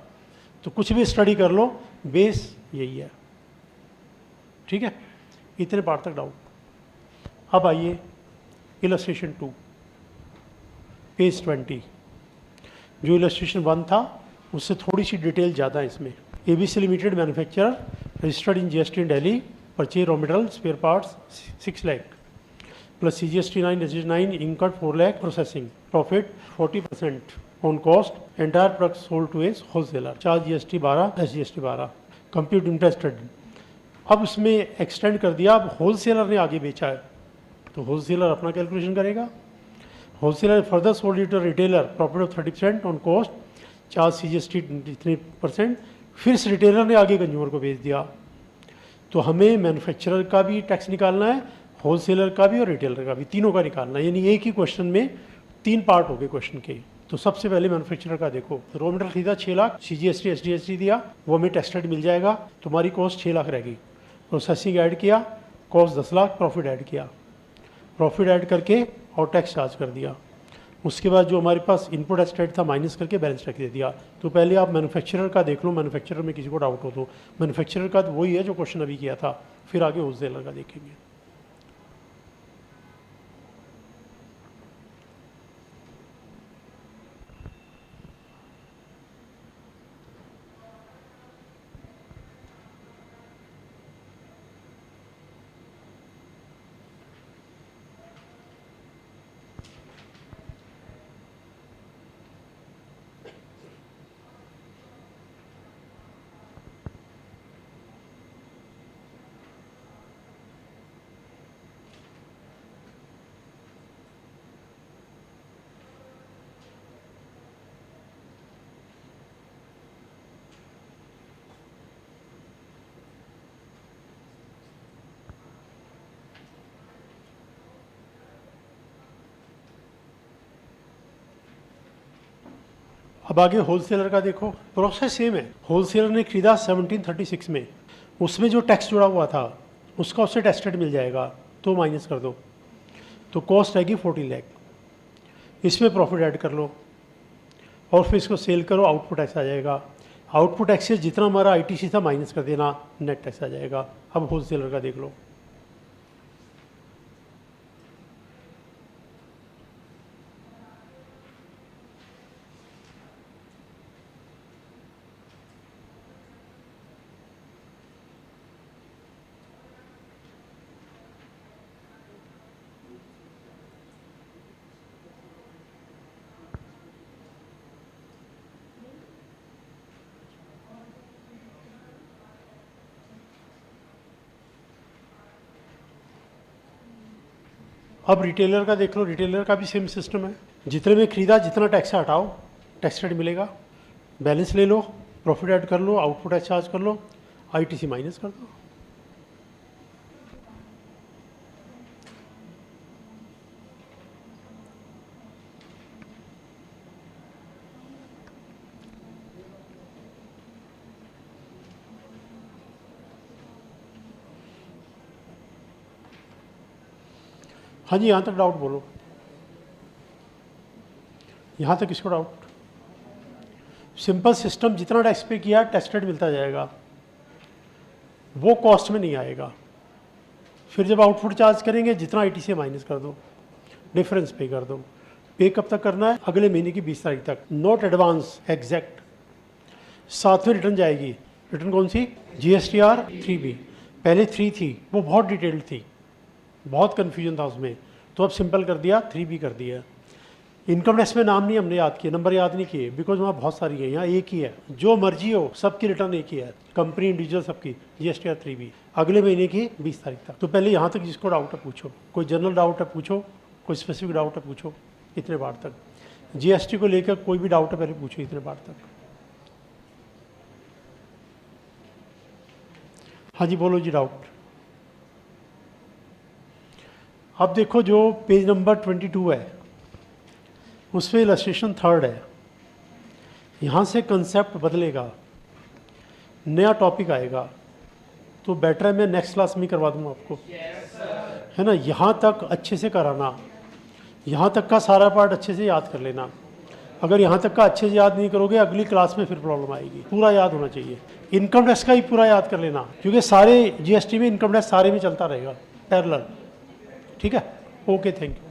तो कुछ भी स्टडी कर लो, बेस यही है। ठीक है, इतने पार्ट तक डाउट। अब आइए इलस्ट्रेशन 2, पेज 20। जो इलस्ट्रेशन 1 था उससे थोड़ी सी डिटेल ज़्यादा है इसमें। ABC limited manufacturer registered in GST in Delhi, purchase raw material spare parts 6 lakh plus CGST 9, SGST 9, incurred 4 lakh, processing profit 40% on cost, entire product sold to as wholesaler, charge GST 12, SGST 12, compute interested. अब उसमें extend कर दिया, अब wholesaler ने आगे बेचा है तो होलसेलर अपना कैलकुलेशन करेगा। Wholesaler further sold it to retailer, profit of 30% on cost, charge CGST 23%। फिर इस रिटेलर ने आगे कंज्यूमर को बेच दिया। तो हमें मैन्युफैक्चरर का भी टैक्स निकालना है, होलसेलर का भी और रिटेलर का भी, तीनों का निकालना है। यानी एक ही क्वेश्चन में 3 पार्ट हो गए क्वेश्चन के। तो सबसे पहले मैन्युफैक्चरर का देखो, रॉ मटेरियल खरीदा 6 लाख, CGST SGST दिया, वो हमें टैक्स क्रेडिट मिल जाएगा, तुम्हारी कॉस्ट 6 लाख रहेगी। प्रोसेसिंग ऐड किया, कॉस्ट 10 लाख, प्रॉफिट ऐड किया, प्रॉफिट ऐड करके और टैक्स चार्ज कर दिया। उसके बाद जो हमारे पास इनपुट एक्सट्रेट था माइनस करके बैलेंस टैक्स दे दिया। तो पहले आप मैन्युफैक्चरर का देख लो, मैन्युफैक्चरर में किसी को डाउट हो तो मैन्युफैक्चरर का तो वही है जो क्वेश्चन अभी किया था, फिर आगे होलसेलर का देखेंगे। अब आगे होलसेलर का देखो, प्रोसेस सेम है। होलसेलर ने खरीदा 1736 में, उसमें जो टैक्स जुड़ा हुआ था उसका उससे टैक्स क्रेडिट मिल जाएगा, तो माइनस कर दो, तो कॉस्ट आएगी 40 लाख। इसमें प्रॉफिट ऐड कर लो, और फिर इसको सेल करो, आउटपुट टैक्स आ जाएगा। आउटपुट टैक्स से जितना हमारा आईटीसी था माइनस कर देना, नेट टैक्स आ जाएगा। अब होलसेलर का देख लो। अब रिटेलर का देख लो। रिटेलर का भी सेम सिस्टम है। जितने में खरीदा जितना टैक्स है हटाओ, टैक्स रेट मिलेगा। बैलेंस ले लो, प्रॉफिट ऐड कर लो, आउटपुट टैक्स चार्ज कर लो, आईटीसी माइनस कर दो। हाँ जी, यहाँ तक डाउट बोलो। यहाँ तक किसको डाउट? सिंपल सिस्टम, जितना टैक्स पे किया टैक्स रेट मिलता जाएगा, वो कॉस्ट में नहीं आएगा। फिर जब आउटपुट चार्ज करेंगे जितना आईटीसी माइनस कर दो, डिफरेंस पे कर दो। पे कब तक करना है? अगले महीने की 20 तारीख तक, नॉट एडवांस, एग्जैक्ट। साथ में रिटर्न जाएगी। रिटर्न कौन सी? GSTR 3B। पहले 3 थी, वो बहुत डिटेल्ड थी, बहुत कन्फ्यूजन था उसमें, तो अब सिंपल कर दिया, 3B कर दिया। इनकम टैक्स में नाम नहीं हमने याद किए, नंबर याद नहीं किए, बिकॉज वहाँ बहुत सारी है, यहाँ एक ही है। जो मर्जी हो सबकी रिटर्न एक ही है, कंपनी इंडिविजुअल सबकी, GSTR 3B अगले महीने की 20 तारीख तक। तो पहले यहाँ तक जिसको डाउट है पूछो, कोई जनरल डाउट है पूछो, कोई स्पेसिफिक डाउट है पूछो, इतने बार तक। GST को लेकर कोई भी डाउट है पहले पूछो, इतने बार तक। हाँ जी बोलो जी डाउट। अब देखो जो पेज नंबर 22 है उस पर इलस्ट्रेशन 3 है। यहाँ से कंसेप्ट बदलेगा, नया टॉपिक आएगा, तो बेटर है मैं नेक्स्ट क्लास में करवा दूँगा आपको, है ना। यहाँ तक अच्छे से कराना, यहाँ तक का सारा पार्ट अच्छे से याद कर लेना। अगर यहाँ तक का अच्छे से याद नहीं करोगे अगली क्लास में फिर प्रॉब्लम आएगी। पूरा याद होना चाहिए। इनकम टैक्स का ही पूरा याद कर लेना, क्योंकि सारे GST में इनकम टैक्स सारे में चलता रहेगा पैरेलल। ठीक है, ओके, थैंक यू।